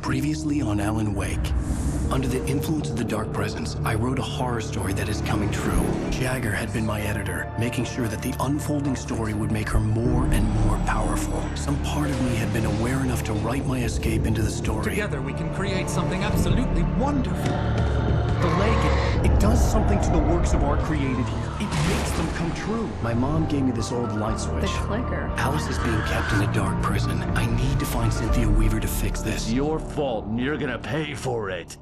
Previously on Alan Wake. Under the influence of the Dark Presence, I wrote a horror story that is coming true. Jagger had been my editor, making sure that the unfolding story would make her more and more powerful. Some part of me had been aware enough to write my escape into the story. Together we can create something absolutely wonderful. The lake, it does something to the works of art created here. It makes them come true. My mom gave me this old light switch. The clicker. Alice is being kept in a dark prison. I need to find Cynthia Weaver to fix this. It's your fault, and you're gonna pay for it.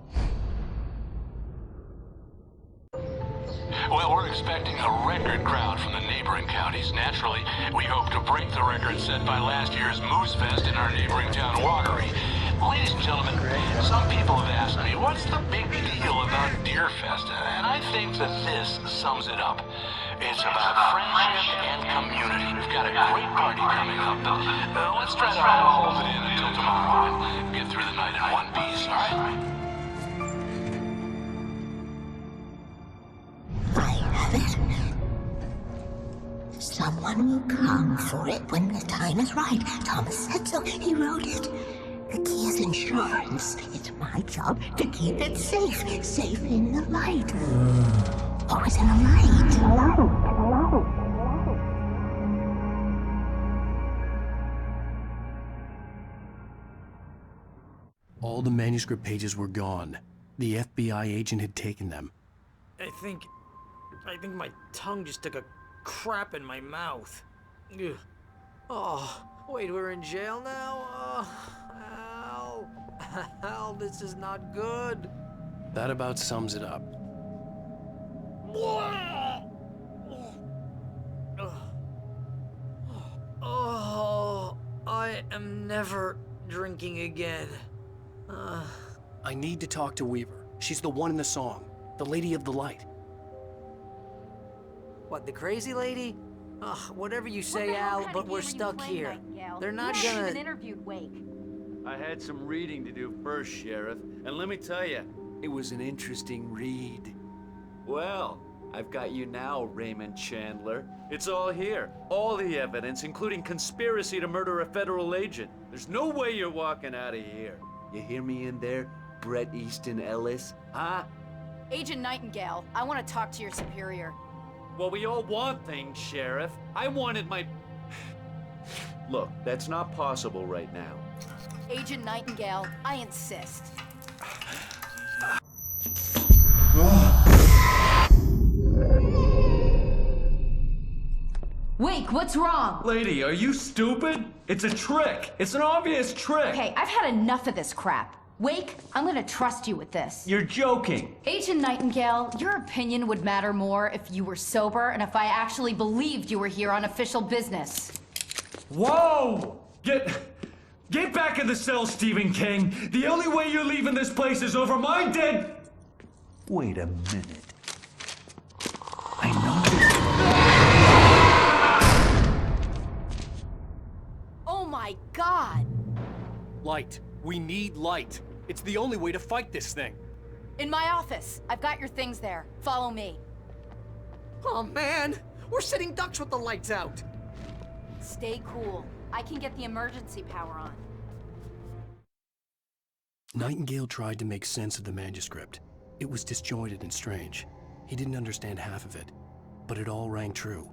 Well, we're expecting a record crowd from the neighboring counties. Naturally, we hope to break the record set by last year's Moose Fest in our neighboring town, Watery. Ladies and gentlemen, some people have asked me, what's the big deal about Deer Fest? And I think that this sums it up. It's about friendship and community. We've got a great party coming up, but let's try to hold it in until tomorrow and get through the night in one piece, all right? I have it. Someone will come for it when the time is right. Thomas said so. He wrote it. The key is insurance. It's my job to keep it safe. Safe in the light. Always in the light. All the manuscript pages were gone. The FBI agent had taken them. I think my tongue just took a crap in my mouth. Ugh. Oh, wait, we're in jail now? Oh, Al, this is not good. That about sums it up. Oh, I am never drinking again. I need to talk to Weaver. She's the one in the song. The Lady of the Light. What, the crazy lady? Ugh, whatever you say, Al, but we're stuck here. They're not gonna... interviewed Wake. I had some reading to do first, Sheriff, and let me tell you, it was an interesting read. Well, I've got you now, Raymond Chandler. It's all here. All the evidence, including conspiracy to murder a federal agent. There's no way you're walking out of here. You hear me in there, Bret Easton Ellis? Huh? Agent Nightingale, I want to talk to your superior. Well, we all want things, Sheriff. I wanted my... Look, that's not possible right now. Agent Nightingale, I insist. Wake, what's wrong? Lady, are you stupid? It's a trick. It's an obvious trick. Okay, I've had enough of this crap. Wake, I'm gonna trust you with this. You're joking. Agent Nightingale, your opinion would matter more if you were sober and if I actually believed you were here on official business. Whoa! Get back in the cell, Stephen King. The only way you're leaving this place is over my dead... Wait a minute. I know... Oh my God! Light. We need light. It's the only way to fight this thing. In my office. I've got your things there. Follow me. Oh man, we're sitting ducks with the lights out. Stay cool. I can get the emergency power on. Nightingale tried to make sense of the manuscript. It was disjointed and strange. He didn't understand half of it, but it all rang true.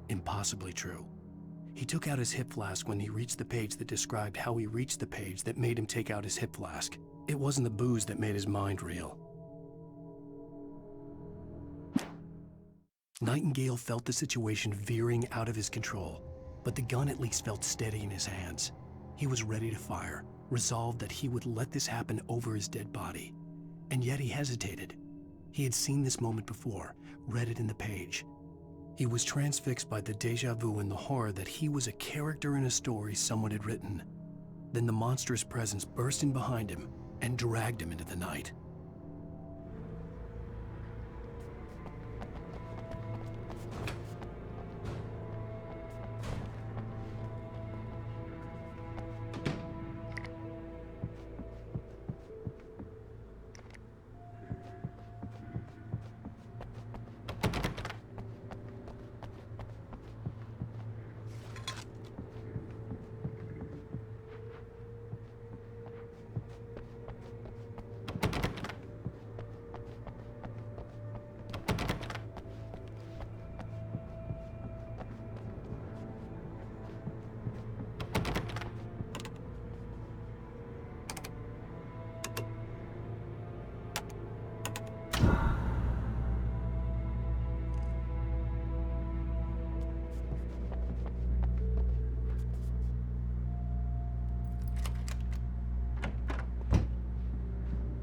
Impossibly true. He took out his hip flask when he reached the page that described how he reached the page that made him take out his hip flask. It wasn't the booze that made his mind reel. Nightingale felt the situation veering out of his control, but the gun at least felt steady in his hands. He was ready to fire, resolved that he would let this happen over his dead body. And yet he hesitated. He had seen this moment before, read it in the page. He was transfixed by the deja vu and the horror that he was a character in a story someone had written. Then the monstrous presence burst in behind him and dragged him into the night.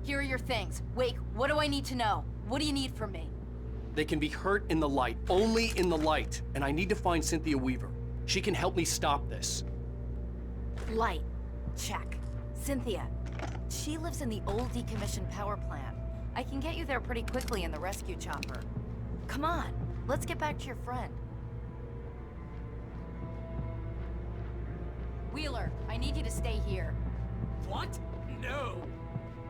Here are your things. Wake, what do I need to know? What do you need from me? They can be hurt in the light, only in the light. And I need to find Cynthia Weaver. She can help me stop this. Light. Check. Cynthia. She lives in the old decommissioned power plant. I can get you there pretty quickly in the rescue chopper. Come on, let's get back to your friend. Wheeler, I need you to stay here. What? No.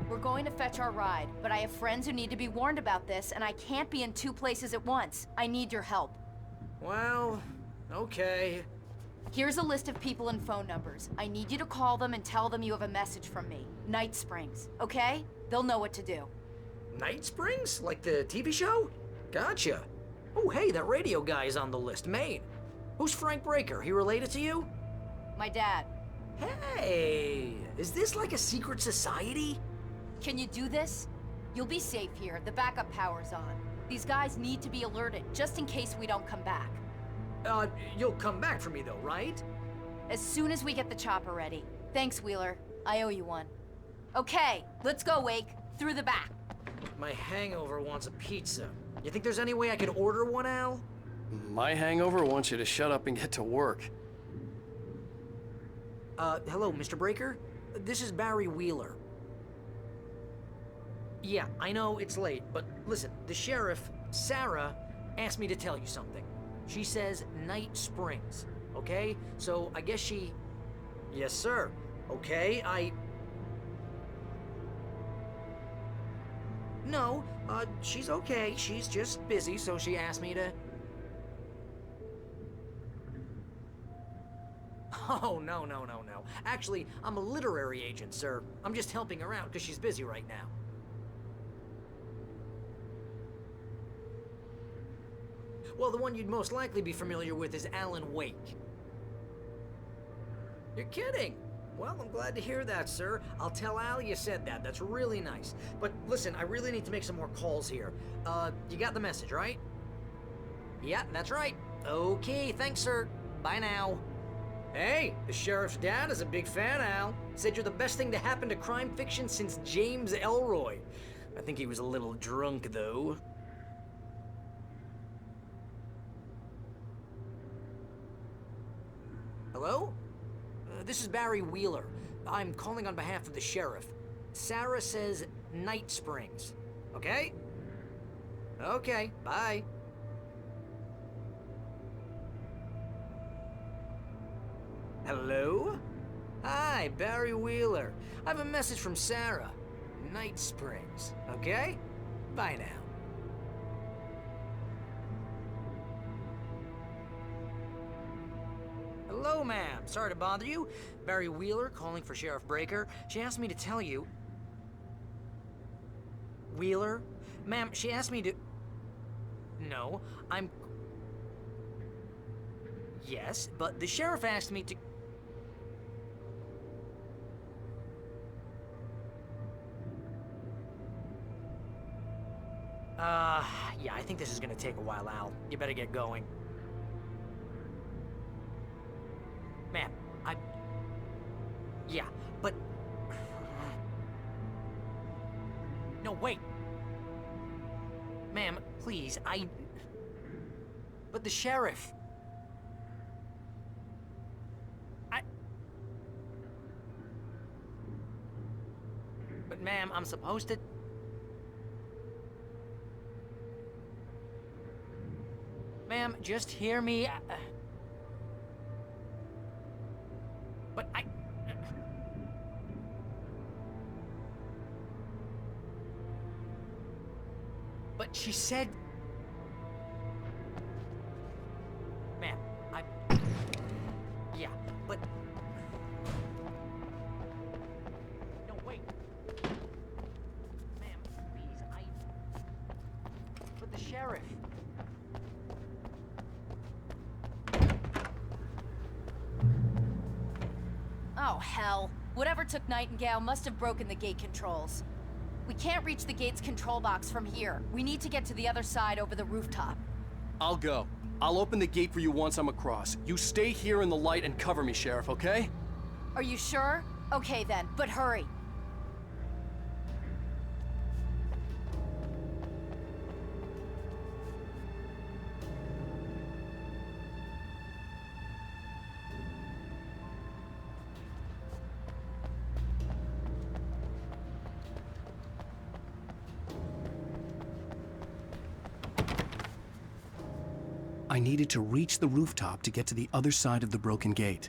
We're going to fetch our ride, but I have friends who need to be warned about this, and I can't be in 2 places at once. I need your help. Well, okay. Here's a list of people and phone numbers. I need you to call them and tell them you have a message from me. Night Springs, okay? They'll know what to do. Night Springs? Like the TV show? Gotcha. Oh, hey, that radio guy is on the list. Maine. Who's Frank Breaker? He related to you? My dad. Hey, is this like a secret society? Can you do this? You'll be safe here. The backup power's on. These guys need to be alerted, just in case we don't come back. You'll come back for me though, right? As soon as we get the chopper ready. Thanks, Wheeler. I owe you one. Okay, let's go, Wake. Through the back. My hangover wants a pizza. You think there's any way I could order one, Al? My hangover wants you to shut up and get to work. Hello, Mr. Breaker? This is Barry Wheeler. Yeah, I know it's late, but listen, the sheriff, Sarah, asked me to tell you something. She says Night Springs, okay? So I guess she... Yes, sir. Okay, No, she's okay. She's just busy, so she asked me to... Oh, no. Actually, I'm a literary agent, sir. I'm just helping her out because she's busy right now. Well, the one you'd most likely be familiar with is Alan Wake. You're kidding? Well, I'm glad to hear that, sir. I'll tell Al you said that. That's really nice. But listen, I really need to make some more calls here. You got the message, right? Yeah, that's right. Okay, thanks, sir. Bye now. Hey, the sheriff's dad is a big fan, Al. Said you're the best thing to happen to crime fiction since James Elroy. I think he was a little drunk, though. Hello? This is Barry Wheeler. I'm calling on behalf of the sheriff. Sarah says Night Springs. Okay? Okay, bye. Hello? Hi, Barry Wheeler. I have a message from Sarah. Night Springs. Okay? Bye now. Hello, ma'am. Sorry to bother you. Barry Wheeler calling for Sheriff Breaker. She asked me to tell you... Wheeler? Ma'am, she asked me to... No, I'm... Yes, but the sheriff asked me to... Yeah, I think this is gonna take a while, Al. You better get going. Ma'am, Yeah, but... No, wait! Ma'am, please, But the sheriff... But ma'am, I'm supposed to... Ma'am, just hear me. But But she said... Ma'am, Yeah, but... No, wait. Ma'am, please, But the sheriff... Oh, hell. Whatever took Nightingale must have broken the gate controls. We can't reach the gate's control box from here. We need to get to the other side over the rooftop. I'll go. I'll open the gate for you once I'm across. You stay here in the light and cover me, Sheriff, okay? Are you sure? Okay then, but hurry. I needed to reach the rooftop to get to the other side of the broken gate.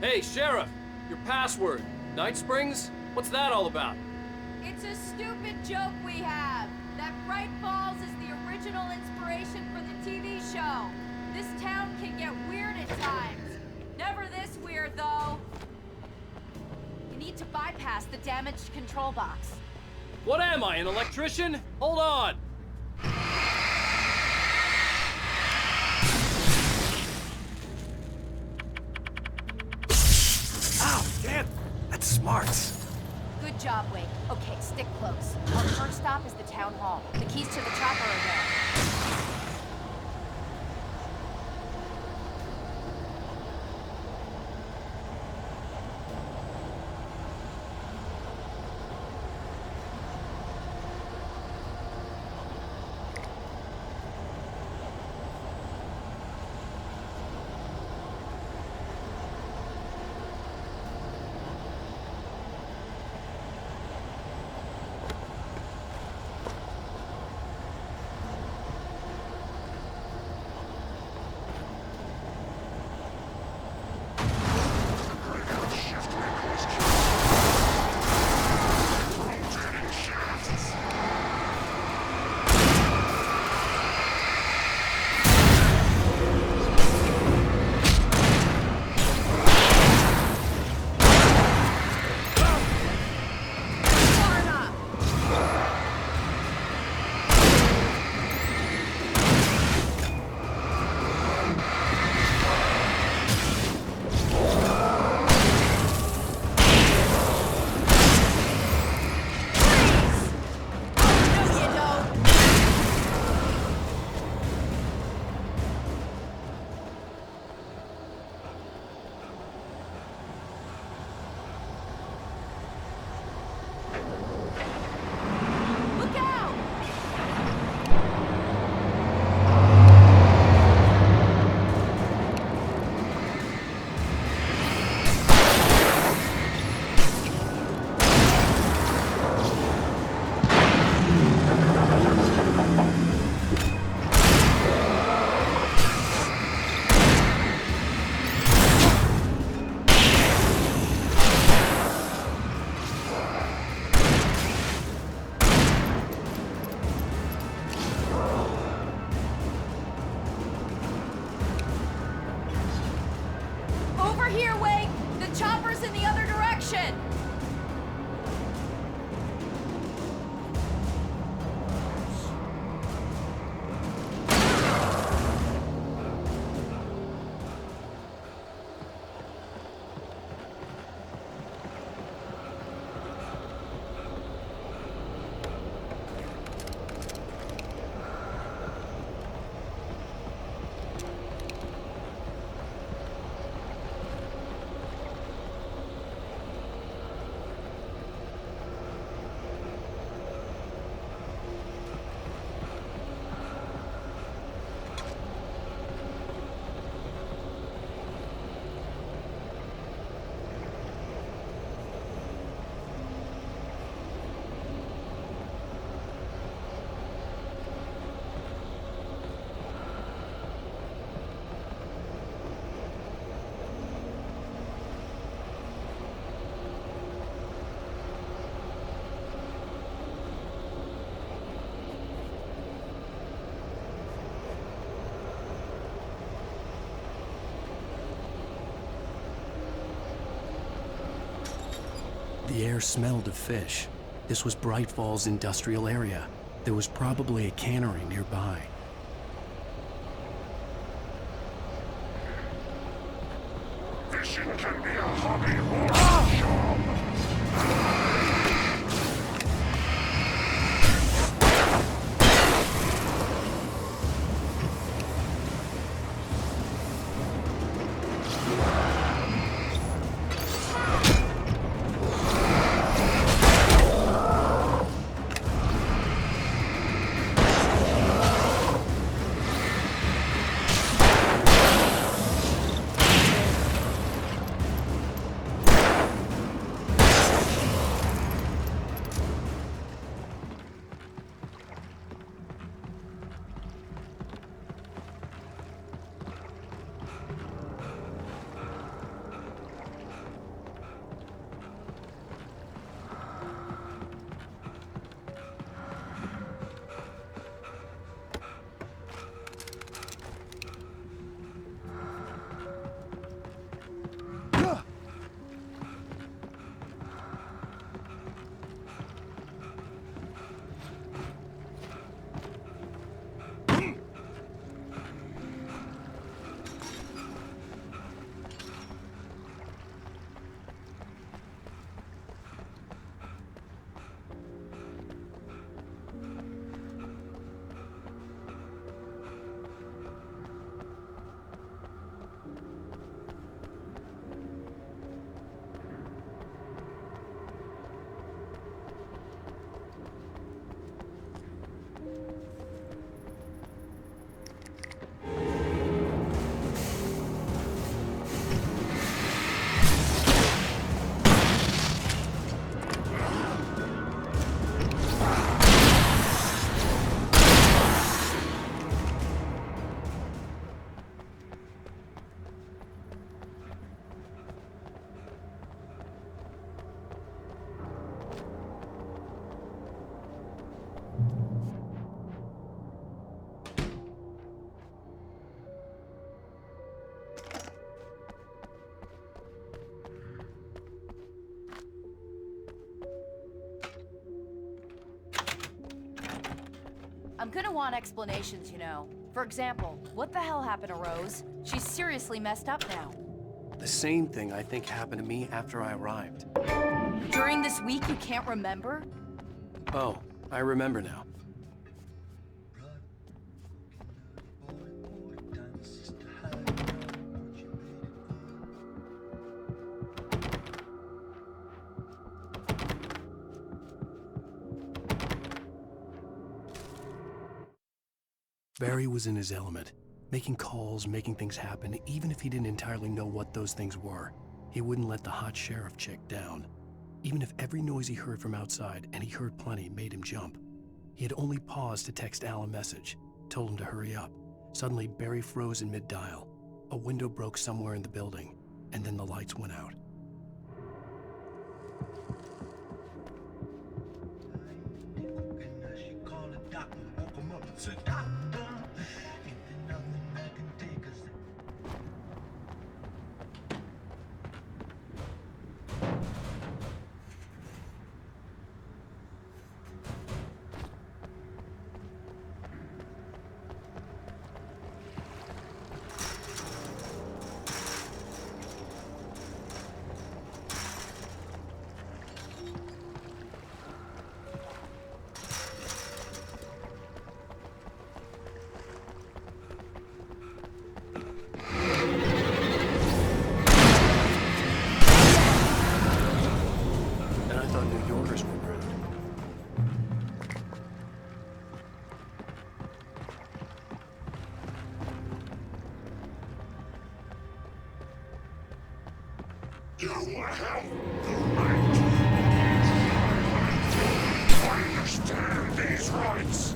Hey, Sheriff! Your password. Night Springs? What's that all about? It's a stupid joke we have. That Bright Falls is the original inspiration for the TV show. This town can get weird at times. Never this weird, though. You need to bypass the damaged control box. What am I, an electrician? Hold on! Ow, damn! That's smart. Good job, Wake. Okay, stick close. Our first stop is the town hall. The keys to the chopper are there. The air smelled of fish. This was Bright Falls industrial area. There was probably a cannery nearby. Fishing can be a hobby or a job. I'm gonna want explanations, you know. For example, what the hell happened to Rose? She's seriously messed up now. The same thing I think happened to me after I arrived. During this week, you can't remember? Oh, I remember now. Barry was in his element, making calls, making things happen, even if he didn't entirely know what those things were. He wouldn't let the hot sheriff chick down. Even if every noise he heard from outside, and he heard plenty, made him jump. He had only paused to text Al a message, told him to hurry up. Suddenly, Barry froze in mid-dial. A window broke somewhere in the building, and then the lights went out. You have the right. I understand these rights.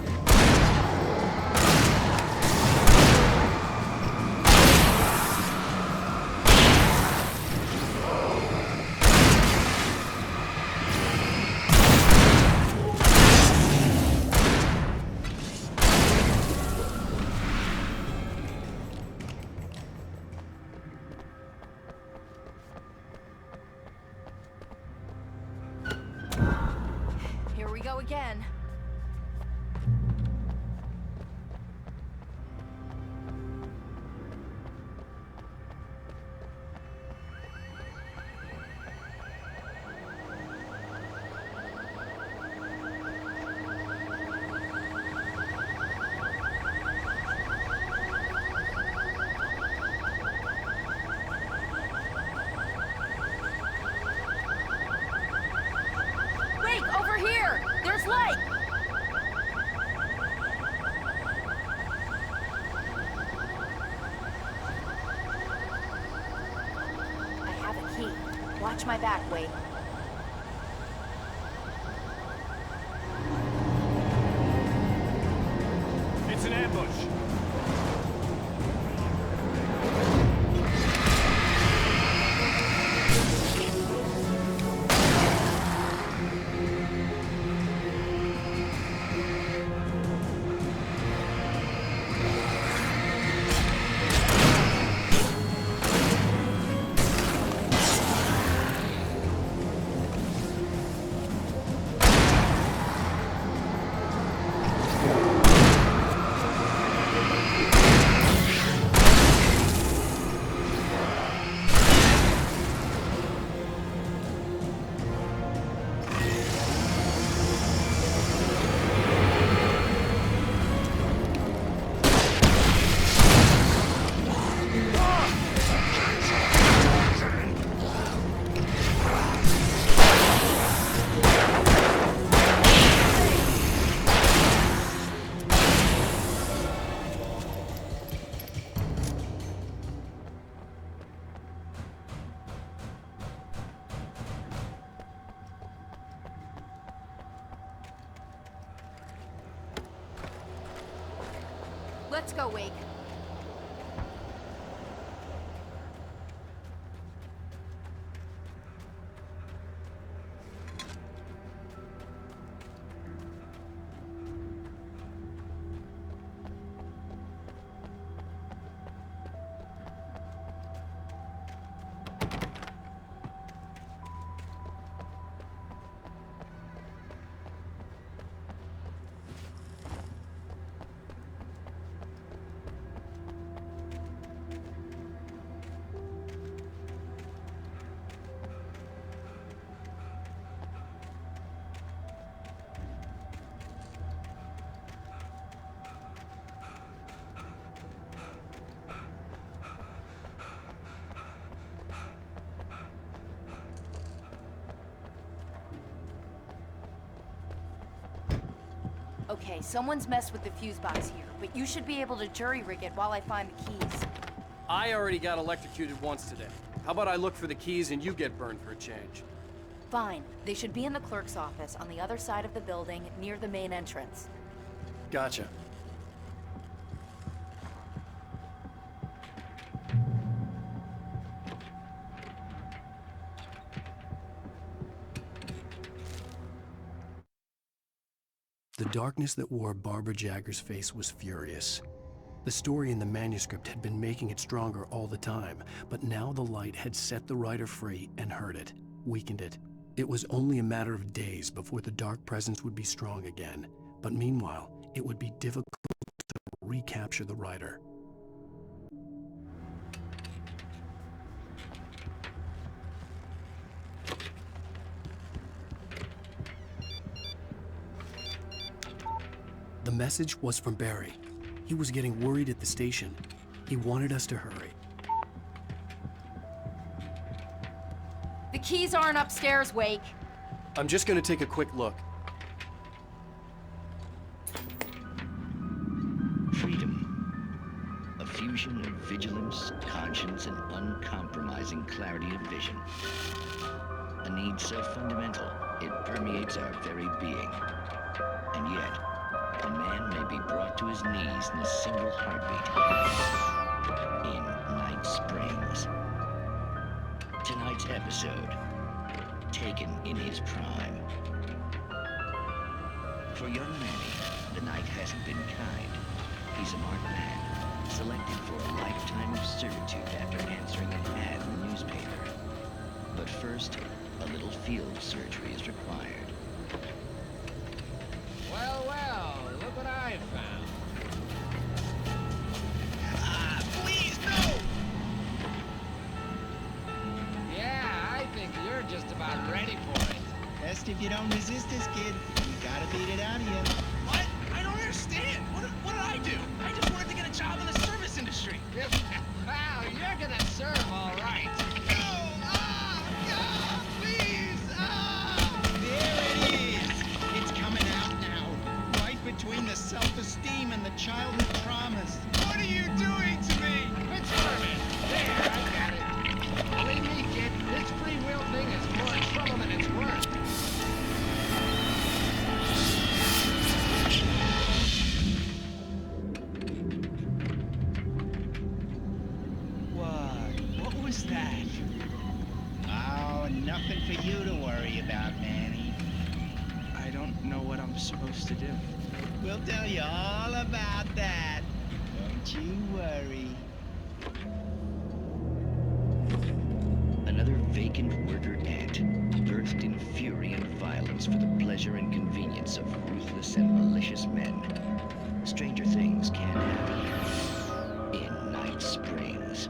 again. Over here! There's light! I have a key. Watch my back, Wade. It's an ambush. Let's go, Wake. Okay, someone's messed with the fuse box here, but you should be able to jury-rig it while I find the keys. I already got electrocuted once today. How about I look for the keys and you get burned for a change? Fine. They should be in the clerk's office on the other side of the building, near the main entrance. Gotcha. The darkness that wore Barbara Jagger's face was furious. The story in the manuscript had been making it stronger all the time, but now the light had set the writer free and hurt it, weakened it. It was only a matter of days before the dark presence would be strong again, but meanwhile, it would be difficult to recapture the writer. The message was from Barry. He was getting worried at the station. He wanted us to hurry. The keys aren't upstairs, Wake. I'm just gonna take a quick look. Freedom. A fusion of vigilance, conscience, and uncompromising clarity of vision. A need so fundamental, it permeates our very being. And yet, a man may be brought to his knees in a single heartbeat. In Night Springs. Tonight's episode, taken in his prime. For young Manny, the night hasn't been kind. He's a marked man, selected for a lifetime of servitude after answering an ad in the newspaper. But first, a little field surgery is required. Well, well, look what I found. Please, no! Yeah, I think you're just about ready for it. Best if you don't resist this, kid. We gotta beat it out of you. What? I don't understand. What did I do? I just wanted to get a job in the service industry. Wow, you're gonna serve all right. No! Please! There it is! It's coming out now. Right between the self-esteem and the childhood traumas. What are you doing to me? It's Furman. There, I got it. Believe me, kid, this free will thing is more trouble than it's worth. What was that? Oh, nothing for you to worry about, Manny. I don't know what I'm supposed to do. We'll tell you all about that. Don't you worry. Another vacant worker ant, birthed in fury and violence for the pleasure and convenience of ruthless and malicious men. Stranger things can happen in Night Springs.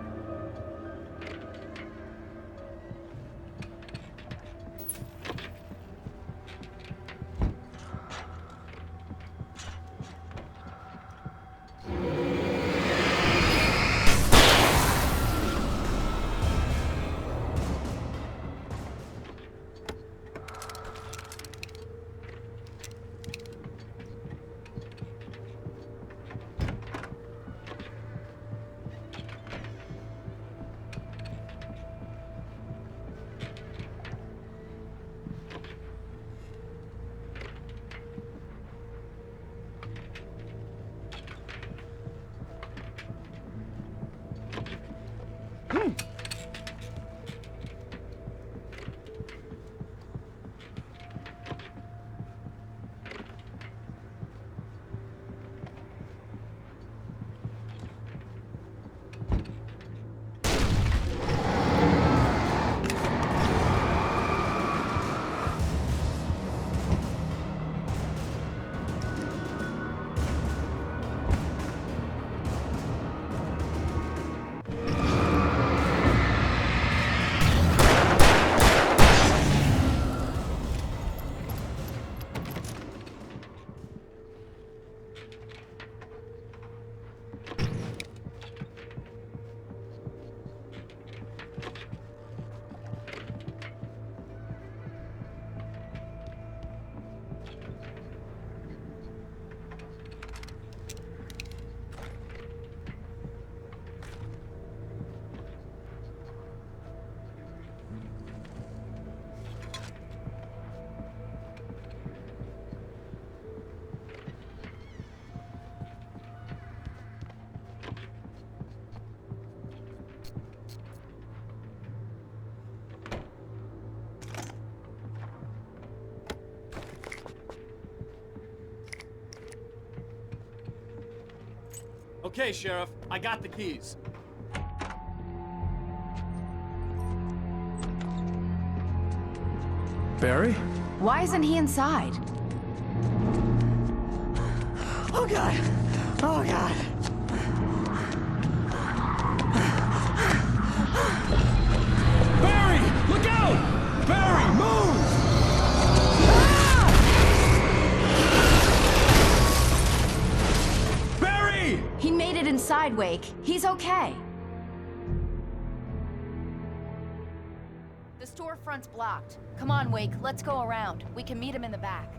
Okay, Sheriff, I got the keys. Barry? Why isn't he inside? Oh, God. Oh, God. Barry! Look out! Barry, move! Barry! He made it inside, Wake. He's okay. The storefront's blocked. Come on, Wake, let's go around. We can meet him in the back.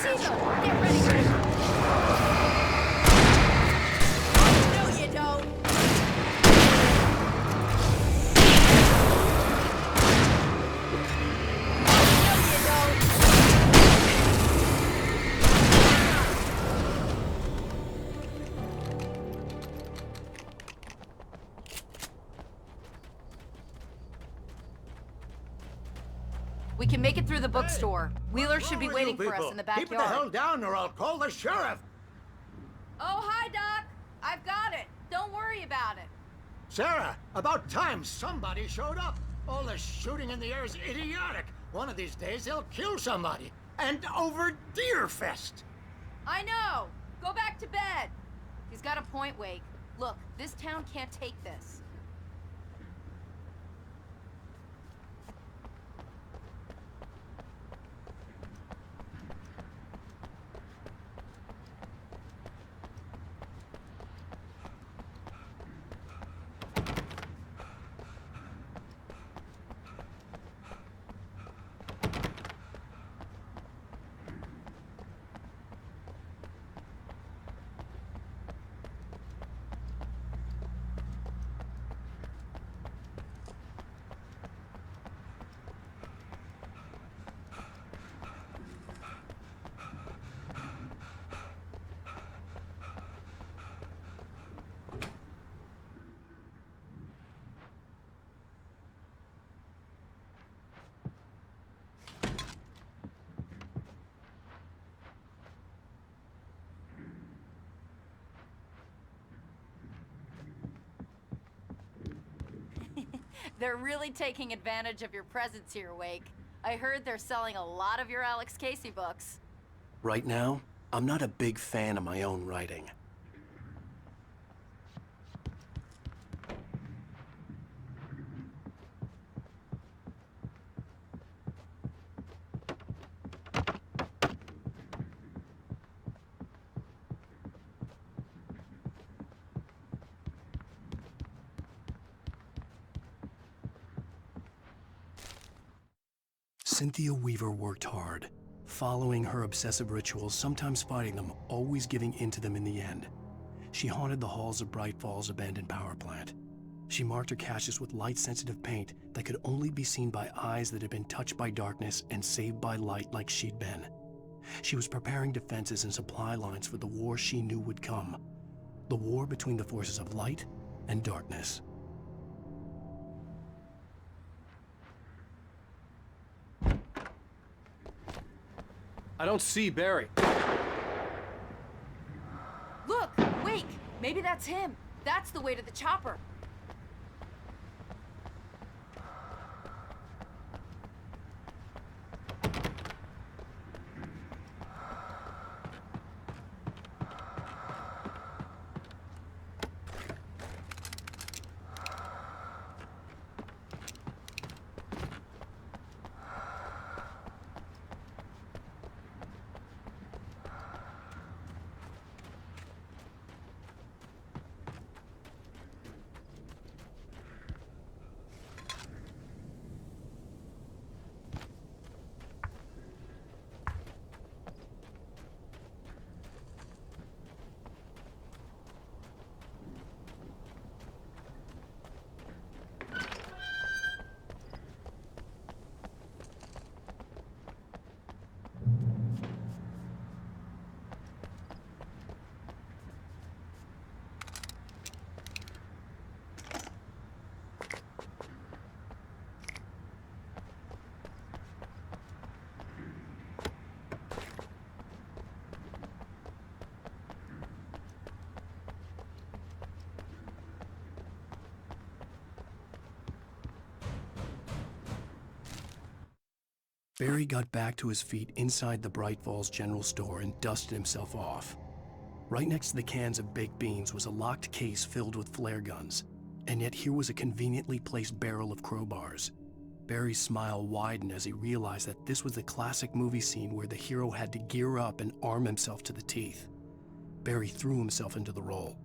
see them! Get ready, Rick! No, you don't! No, you don't! We can make it through the bookstore. Wheeler should be waiting for us in the backyard. Keep the hell down or I'll call the sheriff. Oh, hi, Doc. I've got it. Don't worry about it. Sarah, about time somebody showed up. All the shooting in the air is idiotic. One of these days they'll kill somebody. And over Deerfest. I know. Go back to bed. He's got a point, Wake. Look, this town can't take this. They're really taking advantage of your presence here, Wake. I heard they're selling a lot of your Alex Casey books. Right now, I'm not a big fan of my own writing. Cynthia Weaver worked hard, following her obsessive rituals, sometimes fighting them, always giving in to them in the end. She haunted the halls of Bright Falls' abandoned power plant. She marked her caches with light-sensitive paint that could only be seen by eyes that had been touched by darkness and saved by light like she'd been. She was preparing defenses and supply lines for the war she knew would come. The war between the forces of light and darkness. I don't see Barry. Look! Wake! Maybe that's him. That's the way to the chopper. Barry got back to his feet inside the Bright Falls General Store and dusted himself off. Right next to the cans of baked beans was a locked case filled with flare guns, and yet here was a conveniently placed barrel of crowbars. Barry's smile widened as he realized that this was the classic movie scene where the hero had to gear up and arm himself to the teeth. Barry threw himself into the role.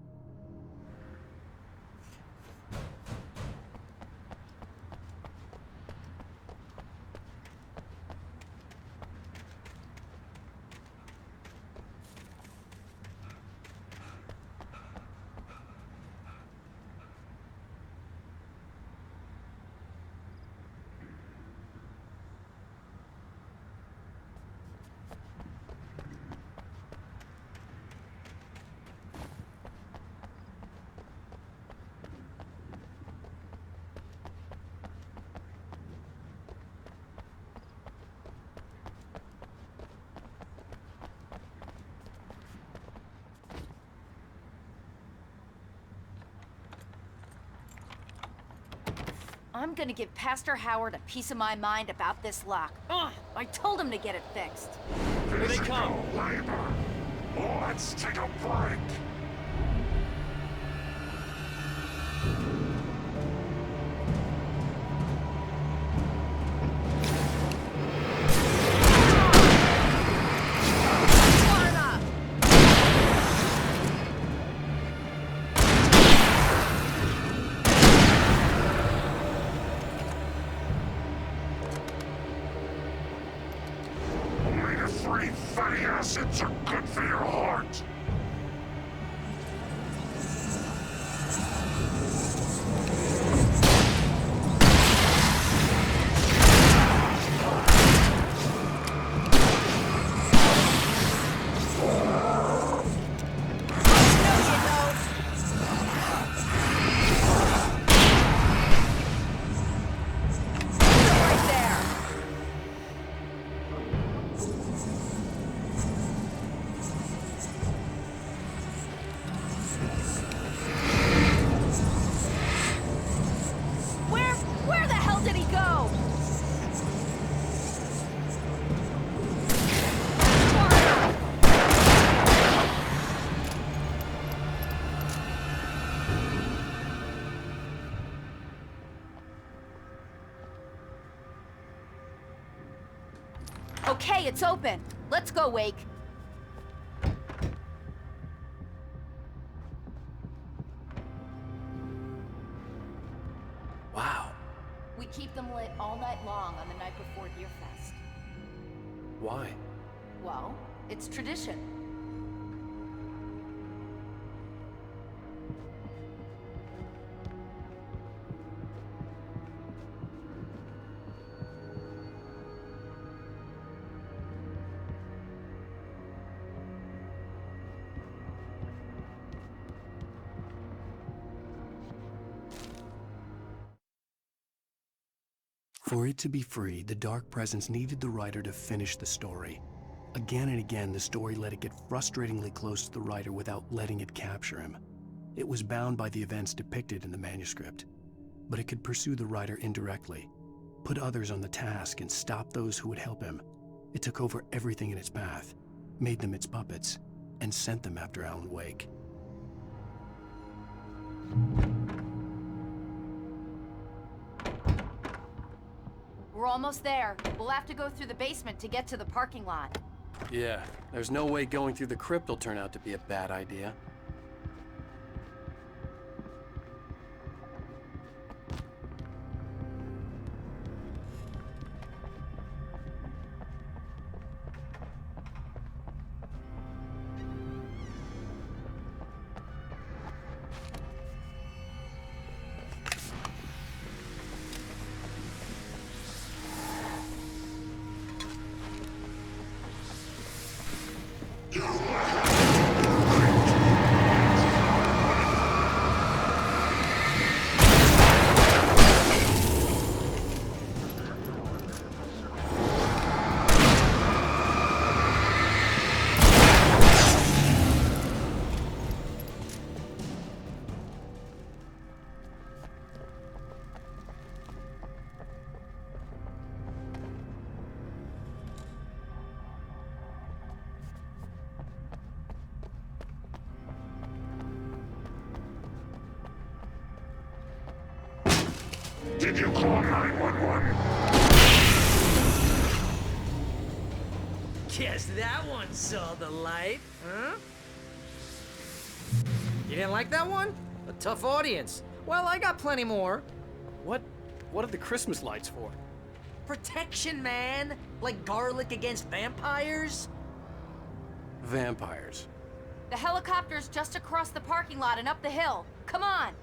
I'm gonna give Pastor Howard a piece of my mind about this lock. Ugh, I told him to get it fixed. Here they come. Labor. Let's take a break. Omega-3 fatty acids are good for your heart. Where the hell did he go? Okay, it's open. Let's go, Wake. Wow. We keep them lit all night long on the night before Deerfest. Why? Well, it's tradition. For it to be free, the Dark Presence needed the writer to finish the story. Again and again, the story let it get frustratingly close to the writer without letting it capture him. It was bound by the events depicted in the manuscript, but it could pursue the writer indirectly, put others on the task, and stop those who would help him. It took over everything in its path, made them its puppets, and sent them after Alan Wake. We're almost there. We'll have to go through the basement to get to the parking lot. Yeah, there's no way going through the crypt will turn out to be a bad idea. Did you call 911? Guess that one saw the light, huh? You didn't like that one? A tough audience. Well, I got plenty more. What are the Christmas lights for? Protection, man. Like garlic against vampires. Vampires. The helicopter's just across the parking lot and up the hill. Come on!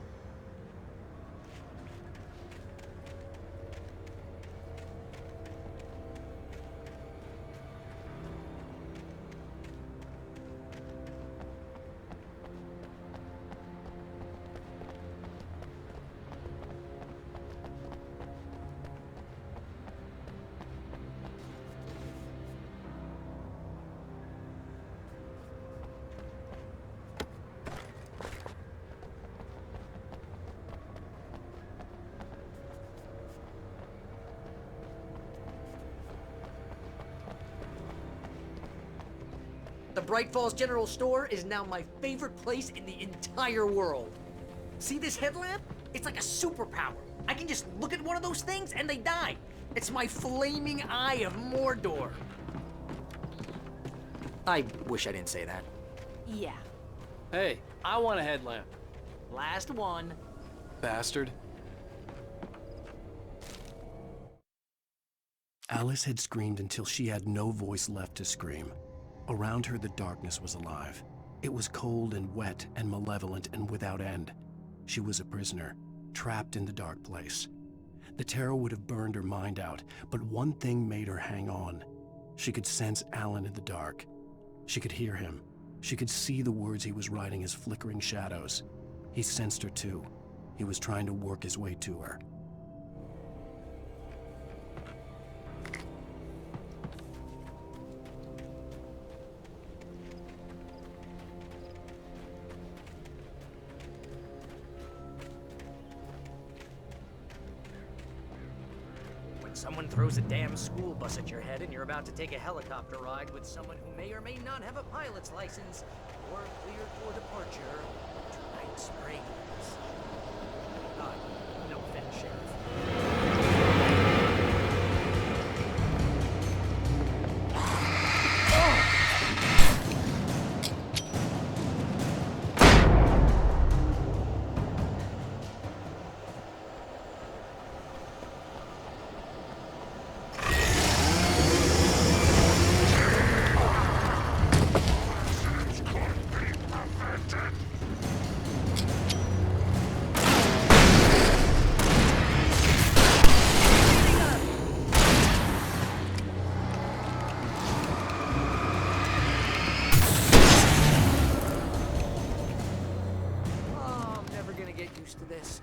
Bright Falls General Store is now my favorite place in the entire world. See this headlamp? It's like a superpower. I can just look at one of those things and they die. It's my flaming eye of Mordor. I wish I didn't say that. Yeah. Hey, I want a headlamp. Last one. Bastard. Alice had screamed until she had no voice left to scream. Around her, the darkness was alive. It was cold and wet and malevolent and without end. She was a prisoner, trapped in the dark place. The terror would have burned her mind out, but one thing made her hang on. She could sense Alan in the dark. She could hear him. She could see the words he was writing as flickering shadows. He sensed her too. He was trying to work his way to her. Someone throws a damn school bus at your head and you're about to take a helicopter ride with someone who may or may not have a pilot's license or cleared for departure. Tonight's brings. No offense, Sheriff. To this.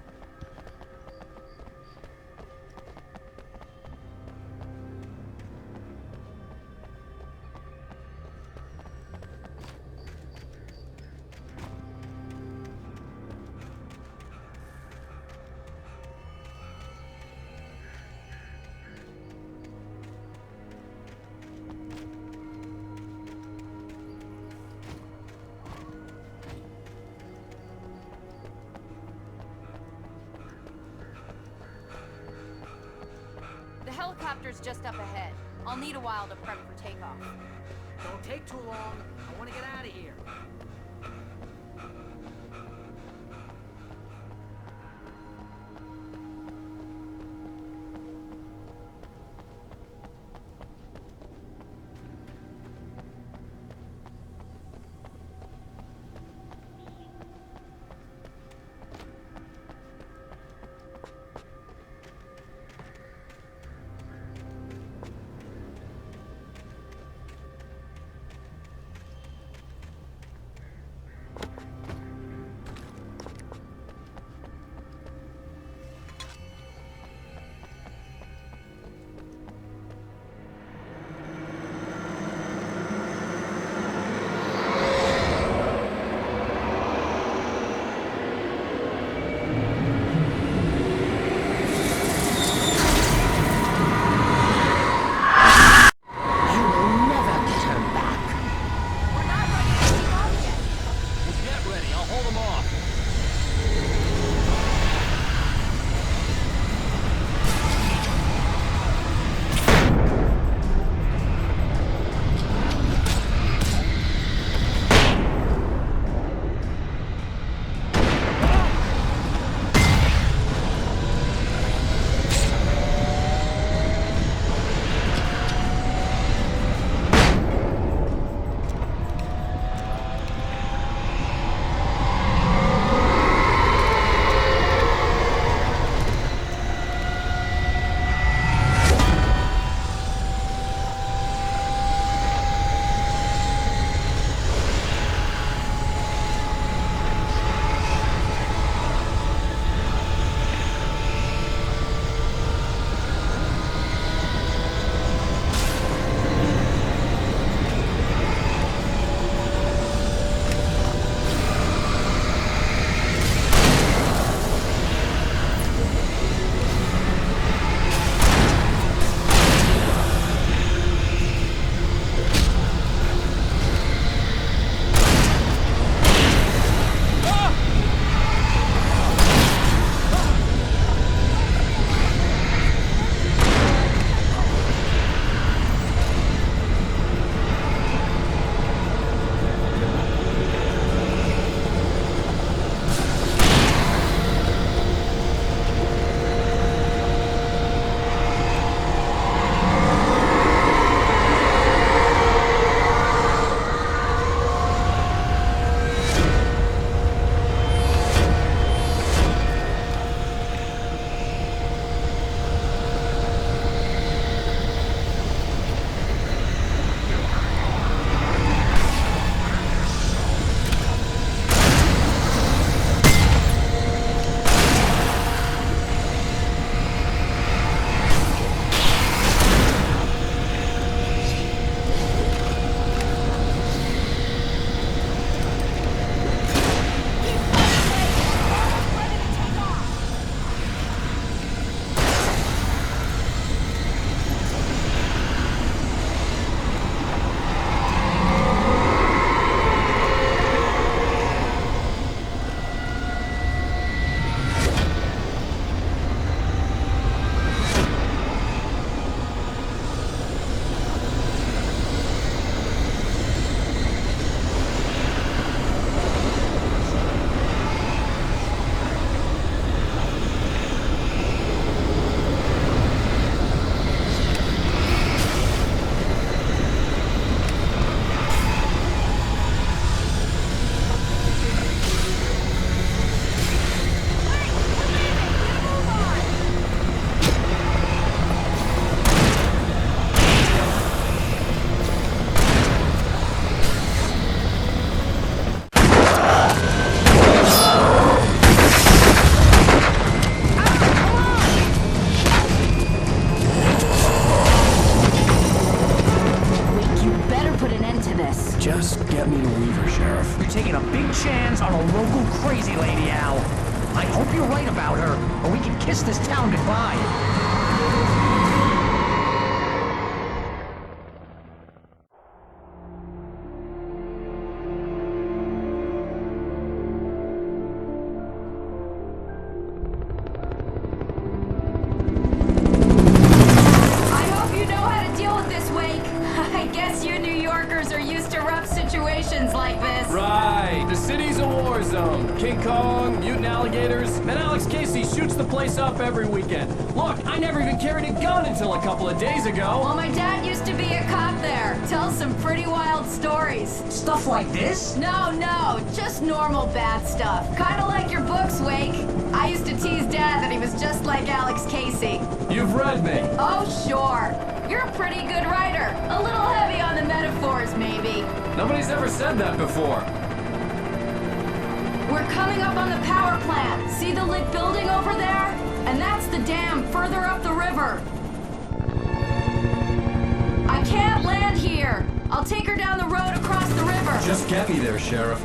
The helicopter's just up ahead. I'll need a while to prep for takeoff. Don't take too long. I want to get out of here. crazy, Lady Al. I hope you're right about her, or we can kiss this town goodbye. Like this. Right. The city's a war zone. King Kong, mutant alligators, and Alex Casey shoots the place up every weekend. Look, I never even carried a gun until a couple of days ago. Well, my dad used to be a cop there. Tells some pretty wild stories. Stuff like this? No, just normal bad stuff. Kinda like your books, Wake. I used to tease Dad that he was just like Alex Casey. You've read me. Oh, sure. You're a pretty good writer. A little heavy on the metaphors, maybe. Nobody's ever said that before. We're coming up on the power plant. See the lit building over there? And that's the dam further up the river. I can't land here. I'll take her down the road across the river. Just get me there, Sheriff.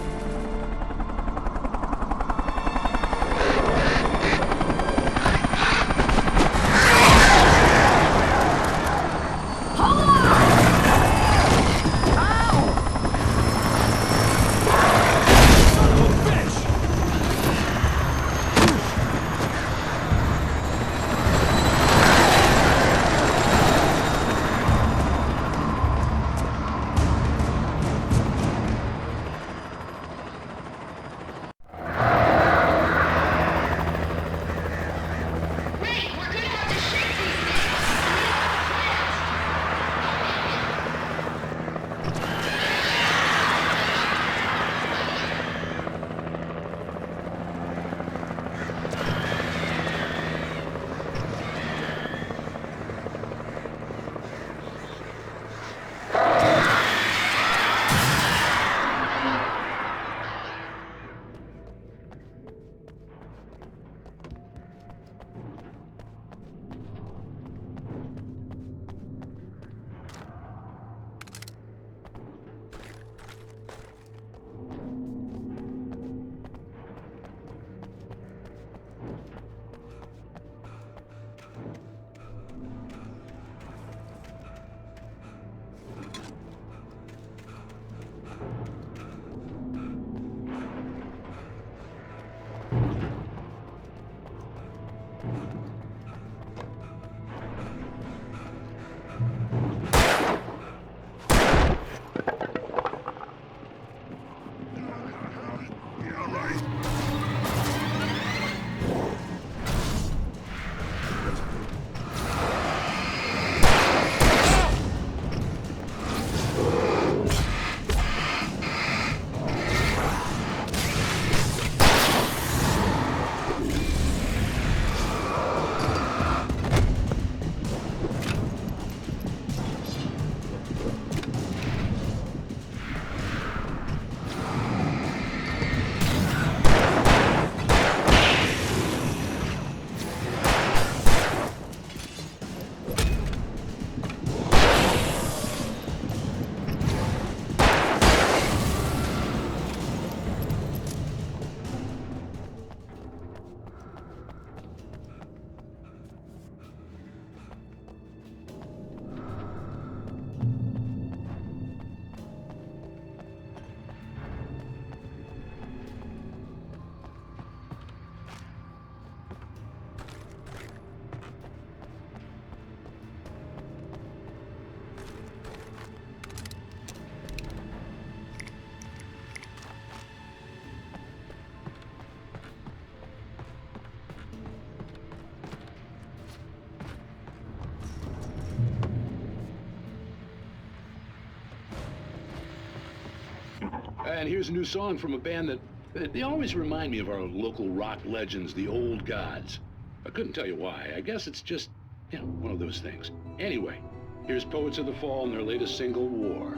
And here's a new song from a band that they always remind me of our local rock legends, the Old Gods. I couldn't tell you why. I guess it's just, you know, one of those things. Anyway, here's Poets of the Fall and their latest single, War.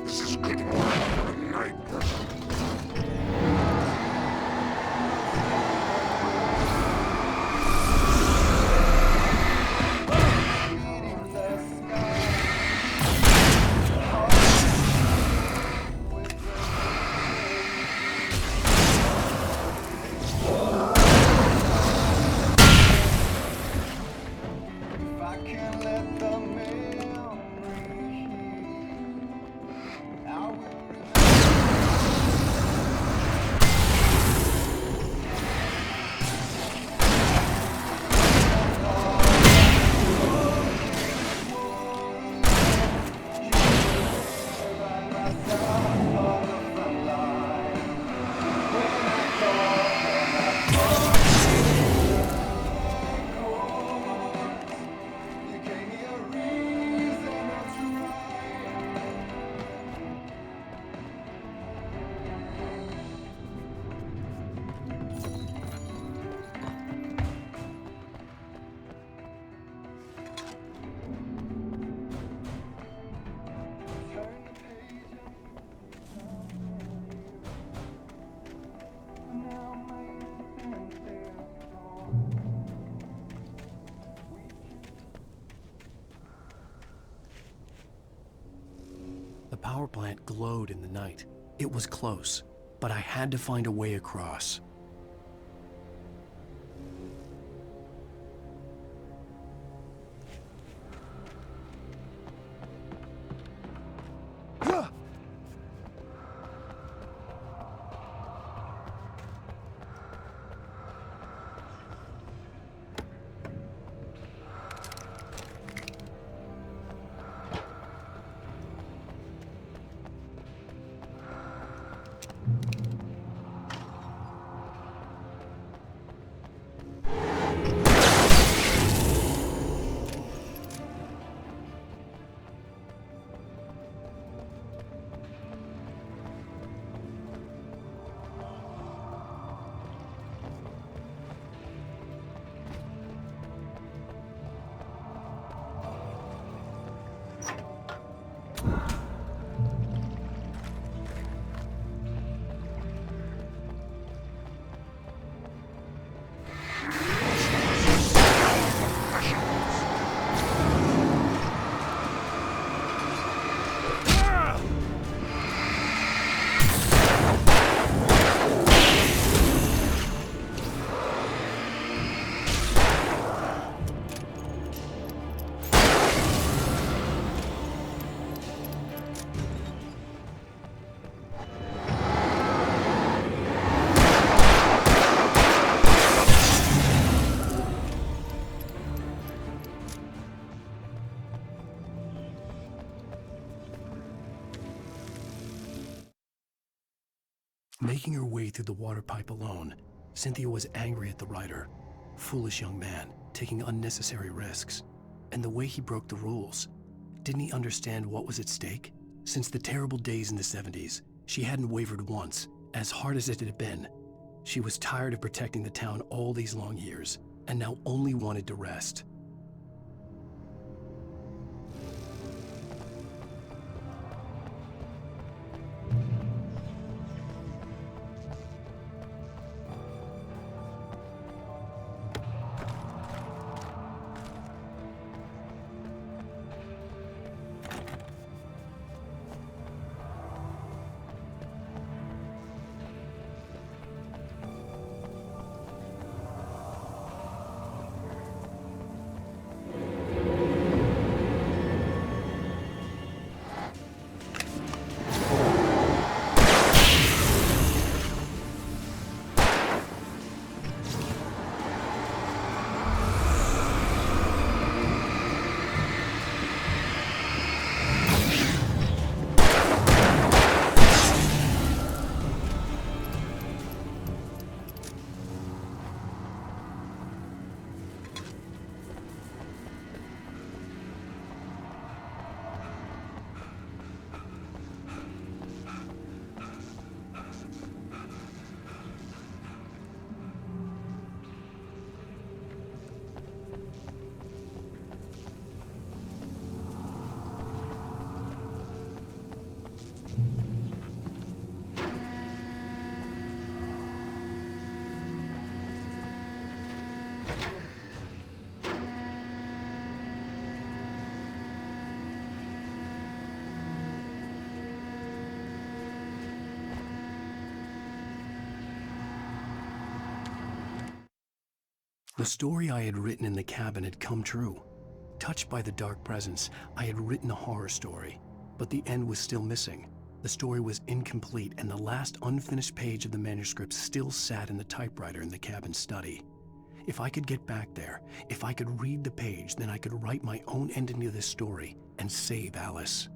This is good morning, night. power plant glowed in the night. It was close, but I had to find a way across. Making her way through the water pipe alone, Cynthia was angry at the writer. Foolish young man, taking unnecessary risks. And the way he broke the rules. Didn't he understand what was at stake? Since the terrible days in the 70s, she hadn't wavered once, as hard as it had been. She was tired of protecting the town all these long years, and now only wanted to rest. The story I had written in the cabin had come true. Touched by the dark presence, I had written a horror story, but the end was still missing. The story was incomplete, and the last unfinished page of the manuscript still sat in the typewriter in the cabin study. If I could get back there, if I could read the page, then I could write my own ending to this story and save Alice.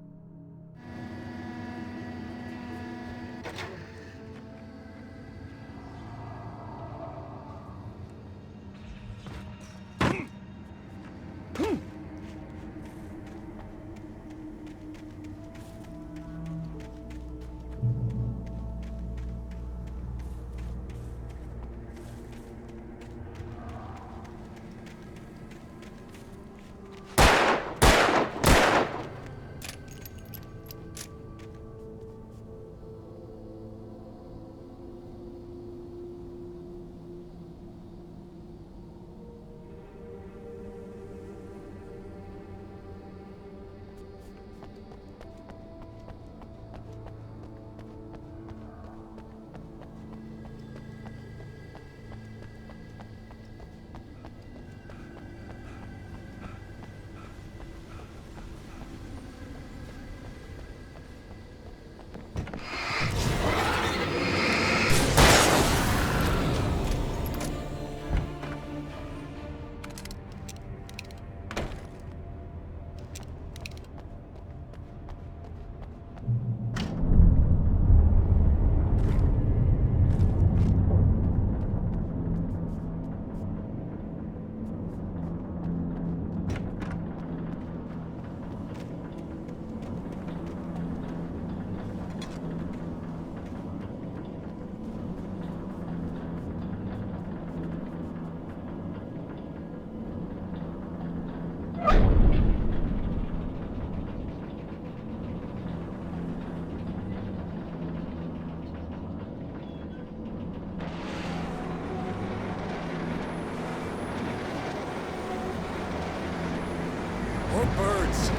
More birds.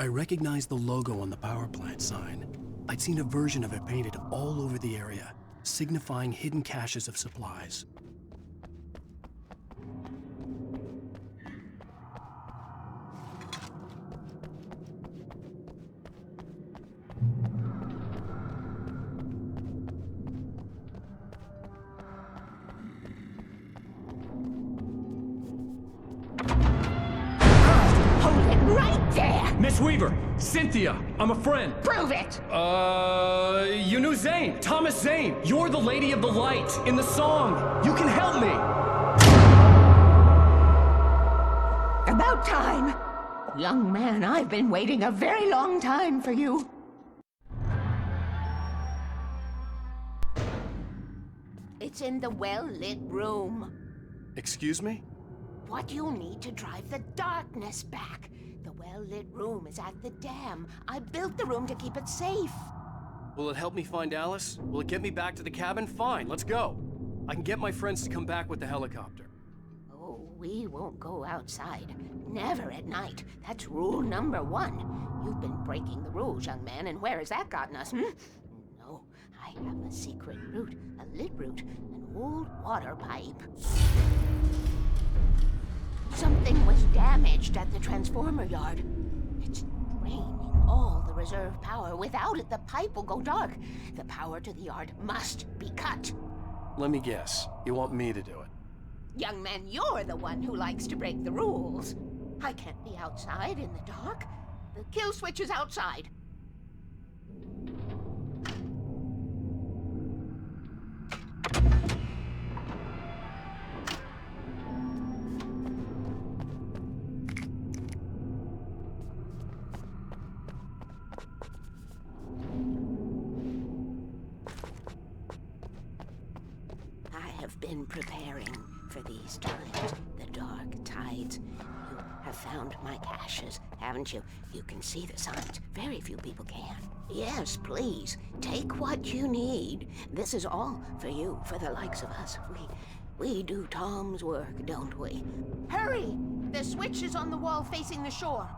I recognized the logo on the power plant sign. I'd seen a version of it painted all over the area, signifying hidden caches of supplies. Hold it right there! Miss Weaver! Cynthia! I'm a friend! Prove it! You knew Zane! Thomas Zane! You're the Lady of the Light in the song! You can help me! About time! Young man, I've been waiting a very long time for you. It's in the well-lit room. Excuse me? What you'll need to drive the darkness back. The well-lit room is at the dam. I built the room to keep it safe. Will it help me find Alice? Will it get me back to the cabin? Fine, let's go. I can get my friends to come back with the helicopter. Oh, we won't go outside. Never at night. That's rule number 1. You've been breaking the rules, young man, and where has that gotten us, No, I have a secret route, a lit route, an old water pipe. Something was damaged at the transformer yard. It's draining all the reserve power. Without it, the pipe will go dark. The power to the yard must be cut. Let me guess. You want me to do it? Young man, you're the one who likes to break the rules. I can't be outside in the dark. The kill switch is outside. I have been preparing for these times, the dark tides. You have found my caches, haven't you? You can see the signs. Very few people can. Yes, please, take what you need. This is all for you, for the likes of us. We do Tom's work, don't we? Hurry! The switch is on the wall facing the shore.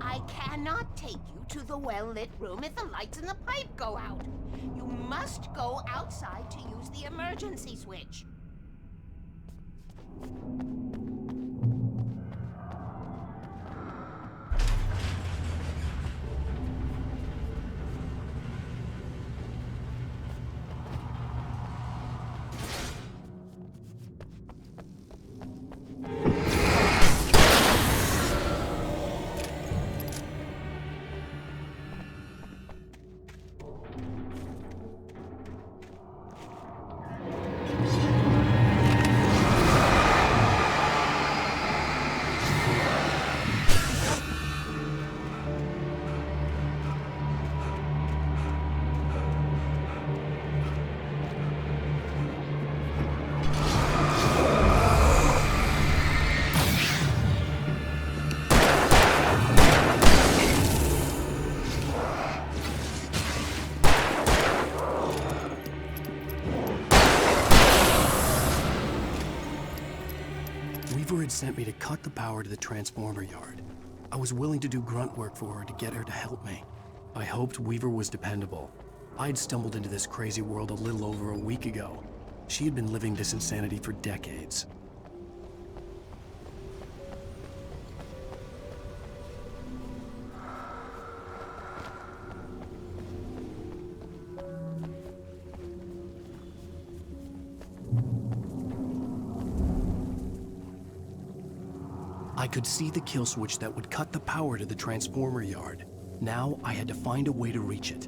I cannot take you to the well-lit room if the lights in the pipe go out. You must go outside to use the emergency switch. Weaver had sent me to cut the power to the transformer yard. I was willing to do grunt work for her to get her to help me. I hoped Weaver was dependable. I'd stumbled into this crazy world a little over a week ago. She had been living this insanity for decades. I could see the kill switch that would cut the power to the transformer yard. Now I had to find a way to reach it.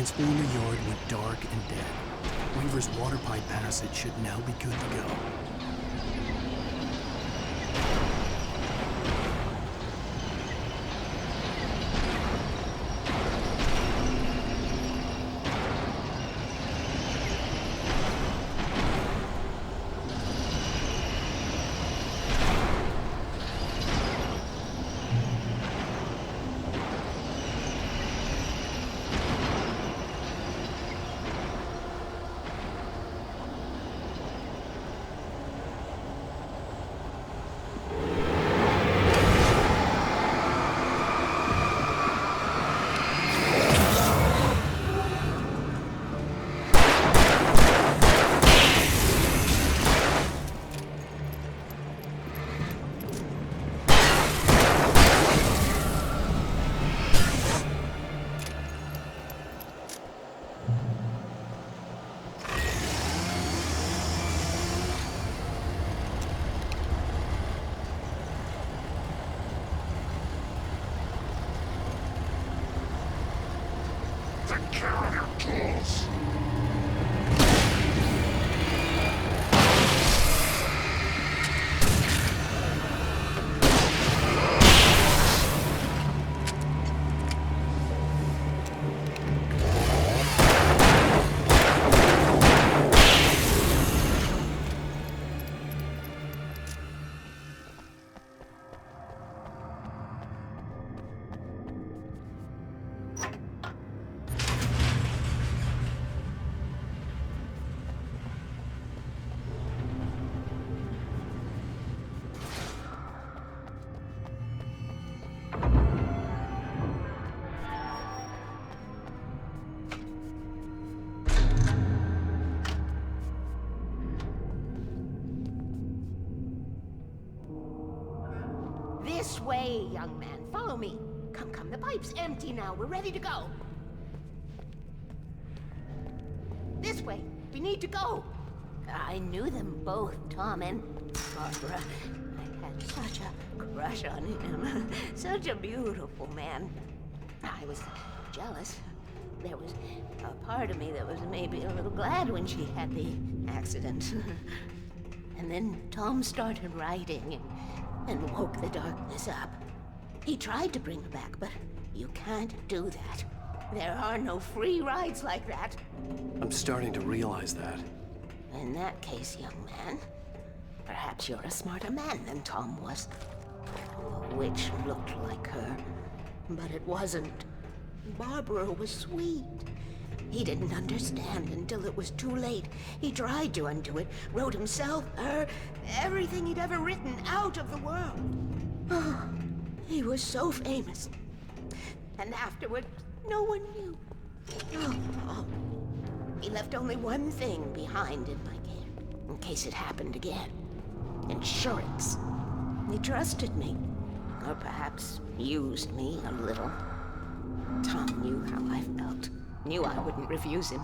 exploring the yard went dark and dead. Weaver's water pipe passage should now be good to go. Take care of your tools. This way, young man. Follow me. Come, come. The pipe's empty now. We're ready to go. This way. We need to go. I knew them both, Tom and Barbara. I had such a crush on him. Such a beautiful man. I was jealous. There was a part of me that was maybe a little glad when she had the accident. And then Tom started writing and woke the darkness up. He tried to bring her back, but you can't do that. There are no free rides like that. I'm starting to realize that. In that case, young man, perhaps you're a smarter man than Tom was. The witch looked like her, but it wasn't. Barbara was sweet. He didn't understand until it was too late. He tried to undo it, wrote himself, her, everything he'd ever written out of the world. Oh, he was so famous. And afterward, no one knew. Oh. He left only one thing behind in my care, in case it happened again. Insurance. He trusted me, or perhaps used me a little. Tom knew how I felt. Knew I wouldn't refuse him.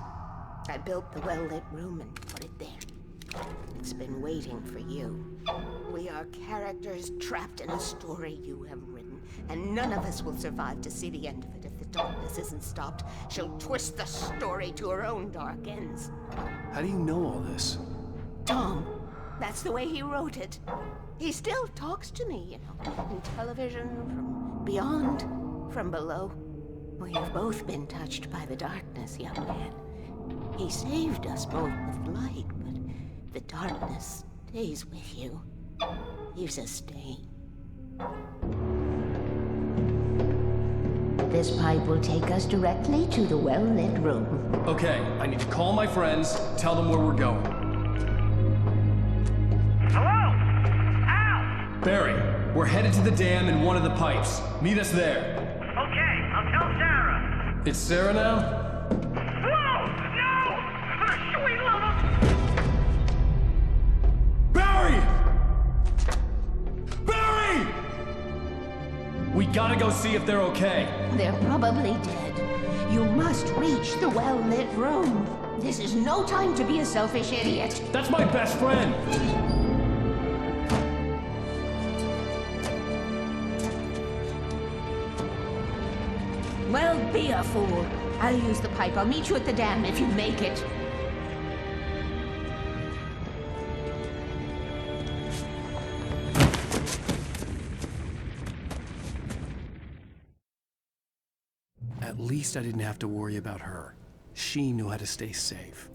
I built the well-lit room and put it there. It's been waiting for you. We are characters trapped in a story you have written, and none of us will survive to see the end of it if the darkness isn't stopped. She'll twist the story to her own dark ends. How do you know all this? Tom, that's the way he wrote it. He still talks to me, you know, in television, from beyond, from below. We've both been touched by the darkness, young man. He saved us both with light, but the darkness stays with you. Leaves a stain. This pipe will take us directly to the well-lit room. Okay, I need to call my friends, tell them where we're going. Hello? Al! Barry, we're headed to the dam in one of the pipes. Meet us there. Okay, I'll tell Sarah. It's Sarah now? Whoa! No! Sweet love! Barry! Barry! We gotta go see if they're okay. They're probably dead. You must reach the well-lit room. This is no time to be a selfish idiot. That's my best friend! Well, be a fool. I'll use the pipe. I'll meet you at the dam if you make it. At least I didn't have to worry about her. She knew how to stay safe.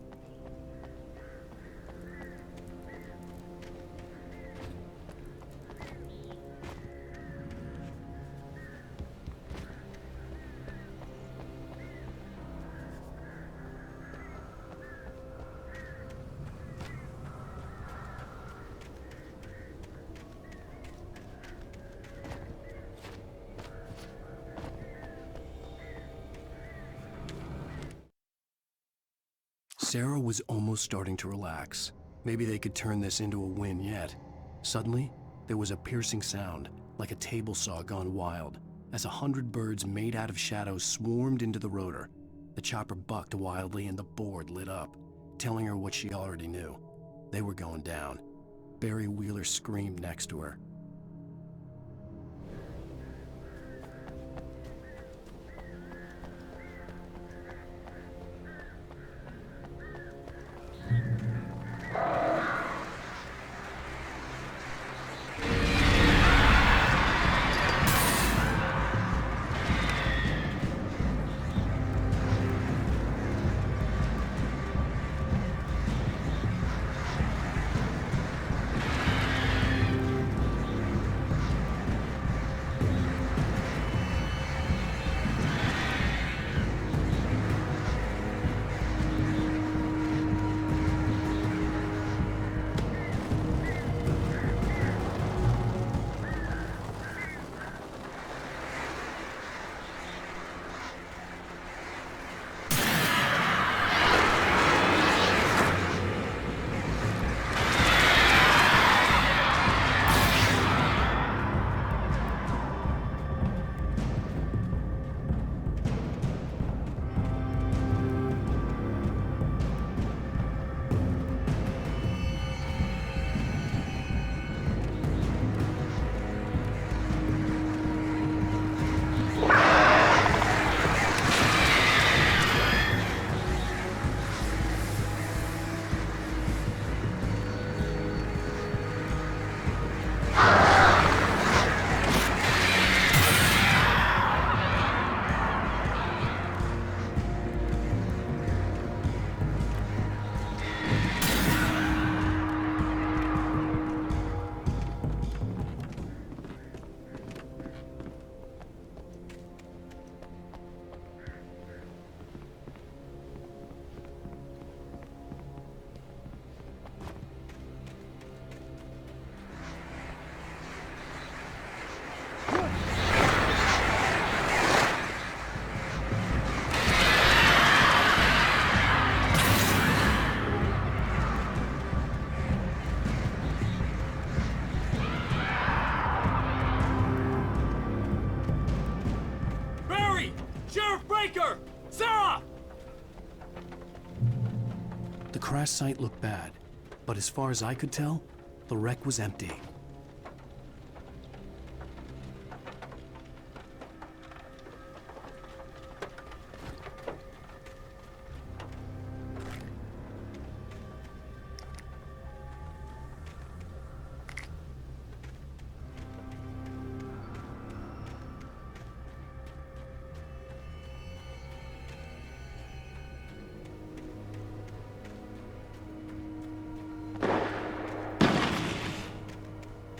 Sarah was almost starting to relax. Maybe they could turn this into a win yet. Suddenly, there was a piercing sound, like a table saw gone wild, as 100 birds made out of shadows swarmed into the rotor. The chopper bucked wildly and the board lit up, telling her what she already knew. They were going down. Barry Wheeler screamed next to her. Sarah! The crash site looked bad, but as far as I could tell, the wreck was empty.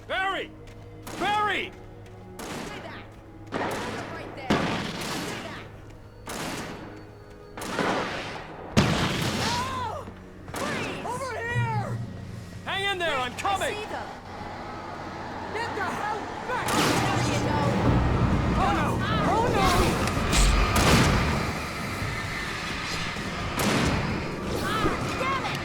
Barry! Barry! Stay back! Right there! Stay back! No! Freeze! Over here! Hang in there, I'm coming! I see them! Get the hell back! There you go! Oh no! Oh no! Damn it!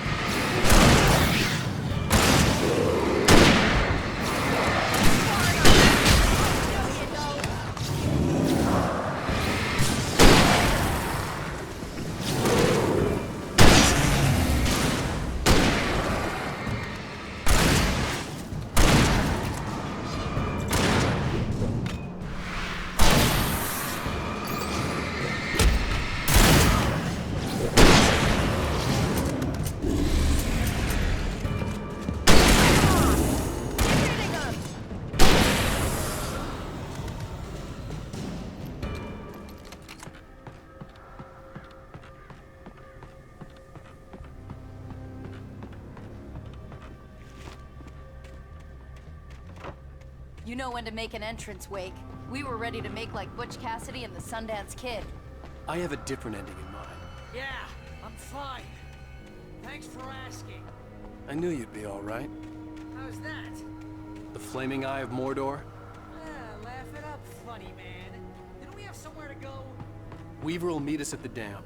You know when to make an entrance, Wake. We were ready to make like Butch Cassidy and the Sundance Kid. I have a different ending in mind. Yeah, I'm fine. Thanks for asking. I knew you'd be all right. How's that? The flaming eye of Mordor? Laugh it up, funny man. Didn't we have somewhere to go? Weaver will meet us at the dam.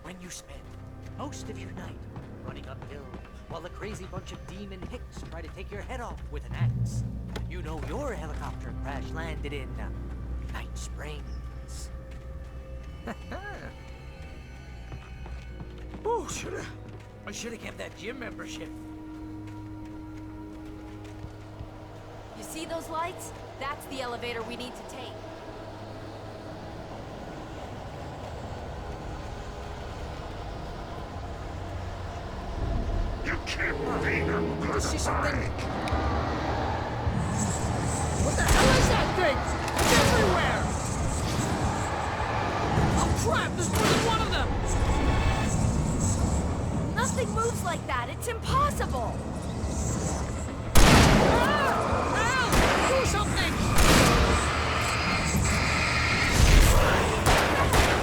When you spend most of your night running uphill while a crazy bunch of demon hicks try to take your head off with an axe, you know your helicopter crash landed in Night Springs. Oh, I should have kept that gym membership. You see those lights? That's the elevator we need to take. You can't beat him, Did you see something? What the hell is that thing? It's everywhere! Oh crap, there's more than one of them! Nothing moves like that. It's impossible. Ah! Do something!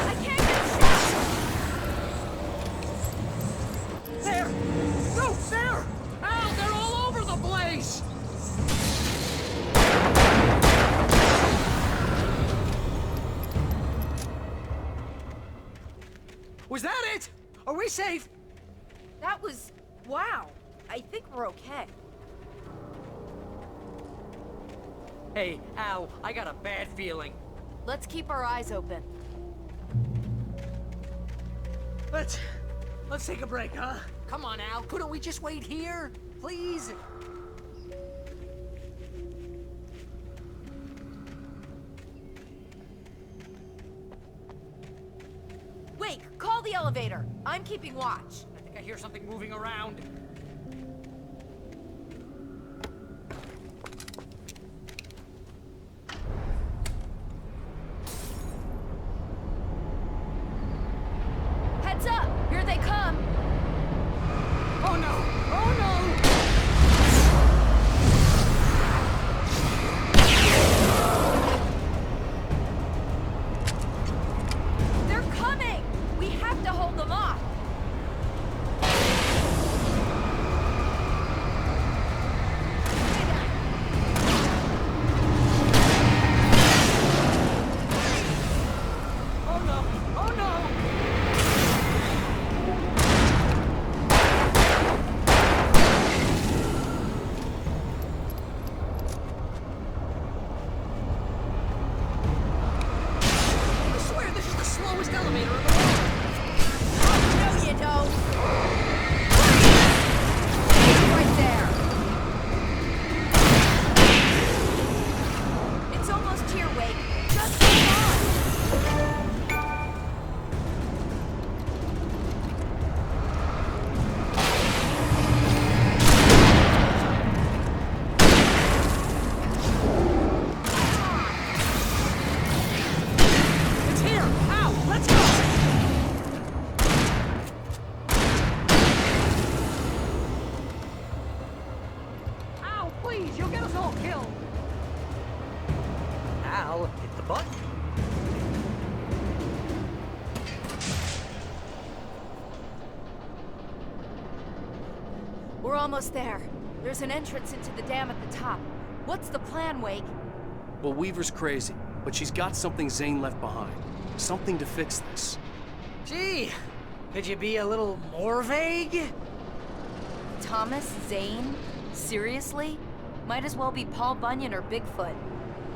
I can't get a shot. There! No, there! Ow, they're all over the place! Was that it? Are we safe? That was... wow. I think we're okay. Hey, Al, I got a bad feeling. Let's keep our eyes open. Let's take a break, huh? Come on, Al, couldn't we just wait here? Please? Wake, call the elevator. I'm keeping watch. I think I hear something moving around. Heads up! Here they come! Oh no! Oh no! They're coming! We have to hold them off! Oh no! Oh no! I swear this is the slowest elevator in the world! No, you don't! Right there! It's almost here, Wake. Just hold on! It's here! Al, let's go! Al, please, you'll get us all killed! Al, hit the button. We're almost there. There's an entrance into the dam at the top. What's the plan, Wake? Well, Weaver's crazy, but she's got something Zane left behind. Something to fix this. Gee, could you be a little more vague? Thomas Zane? Seriously? Might as well be Paul Bunyan or Bigfoot.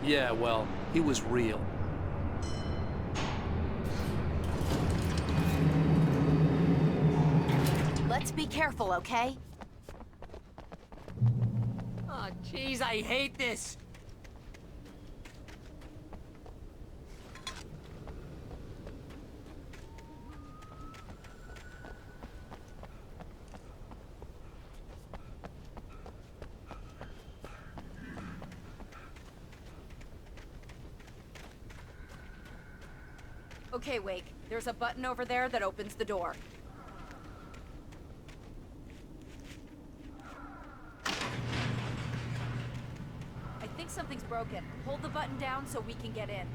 Yeah, well, he was real. Let's be careful, okay? Oh, jeez, I hate this. Okay, Wake. There's a button over there that opens the door. I think something's broken. Hold the button down so we can get in.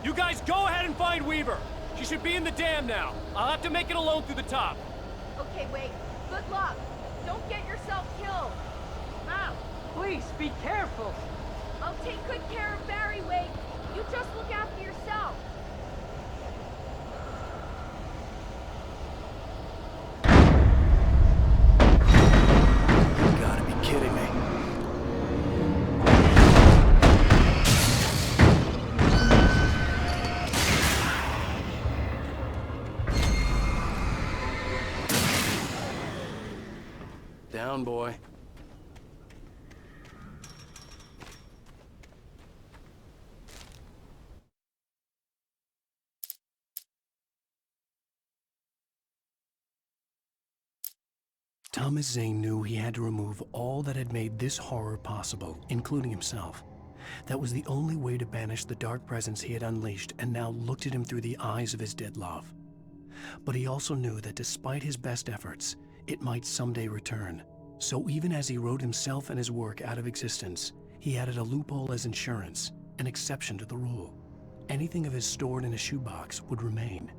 You guys go ahead and find Weaver. She should be in the dam now. I'll have to make it alone through the top. Okay, Wake. Good luck. Don't get yourself killed. Now, please be careful. I'll take good care of Barry, Wake. You just look after yourself. You gotta be kidding me. Down, boy. Thomas Zane knew he had to remove all that had made this horror possible, including himself. That was the only way to banish the dark presence he had unleashed and now looked at him through the eyes of his dead love. But he also knew that despite his best efforts, it might someday return. So even as he wrote himself and his work out of existence, he added a loophole as insurance, an exception to the rule. Anything of his stored in a shoebox would remain.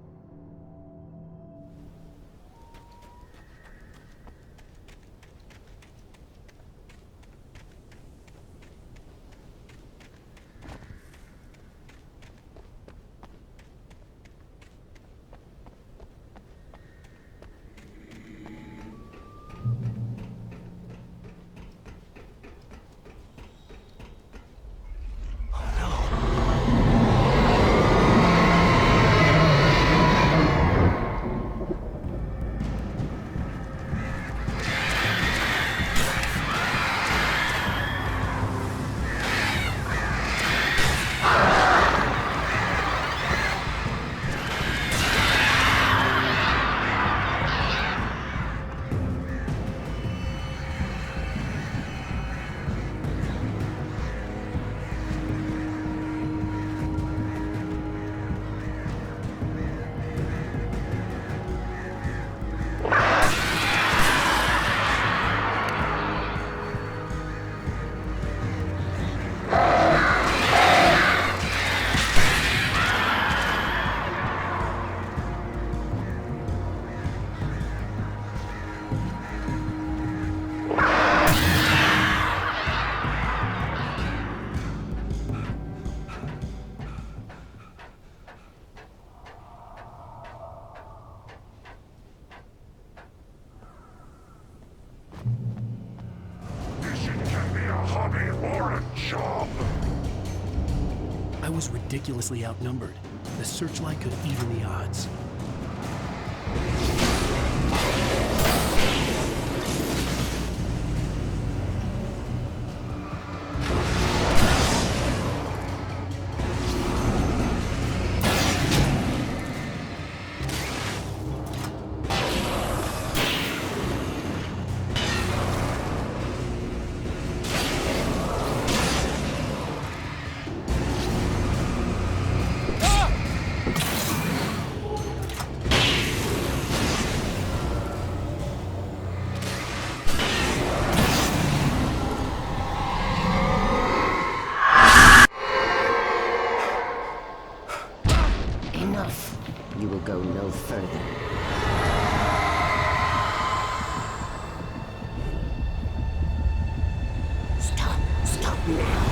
I was ridiculously outnumbered. The searchlight could even the odds. go no further. Stop now.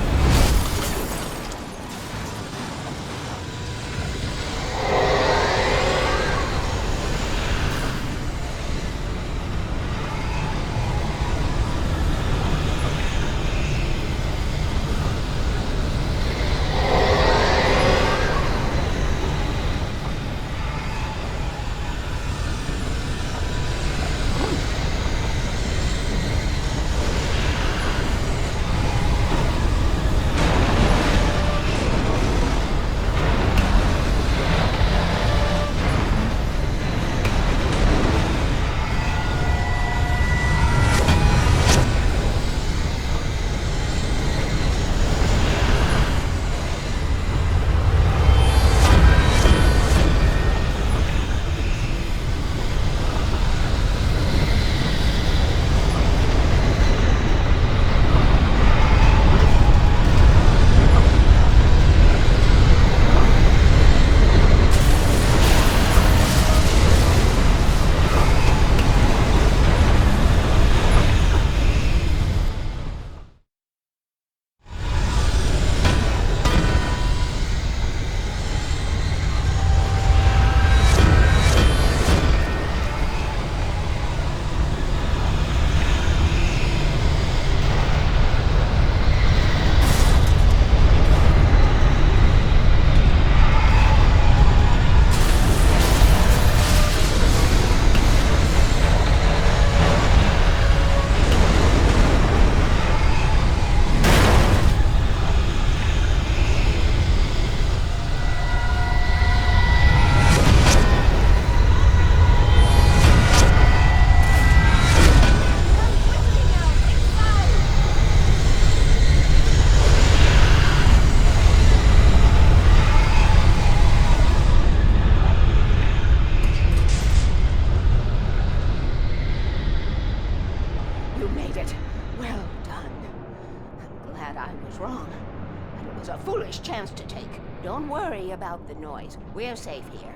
Chance to take. Don't worry about the noise. We're safe here.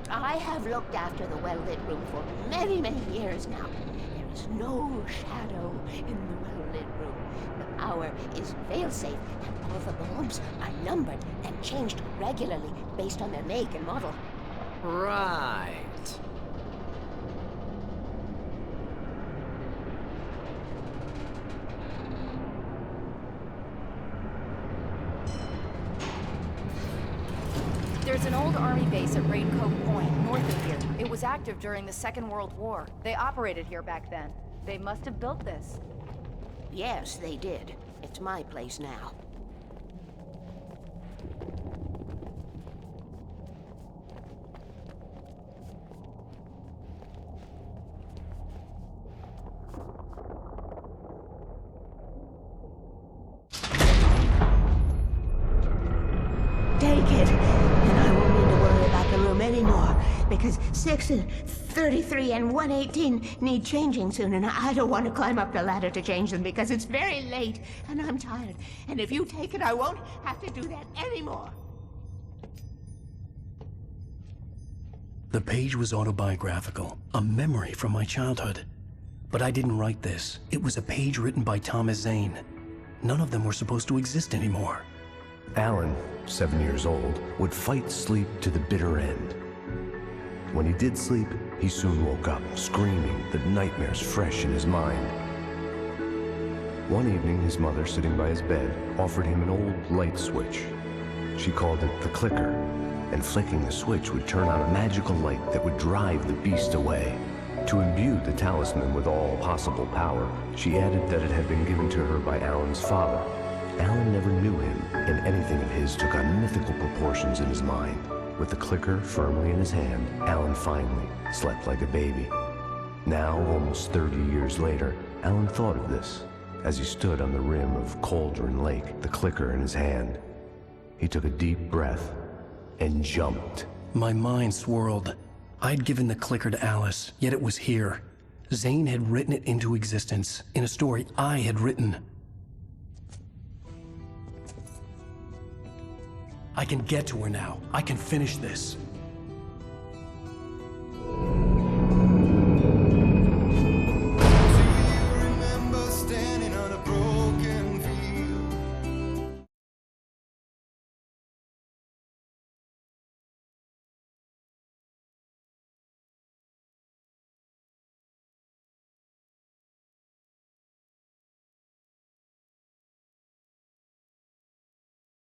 I have looked after the well-lit room for many, many years now. There is no shadow in the well-lit room. The power is fail-safe, and all the bulbs are numbered and changed regularly based on their make and model. Right. There's an old army base at Raincoat Point, north of here. It was active during the Second World War. They operated here back then. They must have built this. Yes, they did. It's my place now. Take it, and I won't need to worry about the room anymore, because 6 and 33 and 118 need changing soon, and I don't want to climb up the ladder to change them because it's very late, and I'm tired. And if you take it, I won't have to do that anymore. The page was autobiographical, a memory from my childhood. But I didn't write this. It was a page written by Thomas Zane. None of them were supposed to exist anymore. Alan, 7 years old, would fight sleep to the bitter end. When he did sleep, he soon woke up, screaming, the nightmares fresh in his mind. One evening, his mother, sitting by his bed, offered him an old light switch. She called it the clicker, and flicking the switch would turn on a magical light that would drive the beast away. To imbue the talisman with all possible power, she added that it had been given to her by Alan's father. Alan never knew him, and anything of his took on mythical proportions in his mind. With the clicker firmly in his hand, Alan finally slept like a baby. Now, almost 30 years later, Alan thought of this as he stood on the rim of Cauldron Lake, the clicker in his hand. He took a deep breath and jumped. My mind swirled. I'd given the clicker to Alice, yet it was here. Zane had written it into existence, in a story I had written. I can get to her now. I can finish this.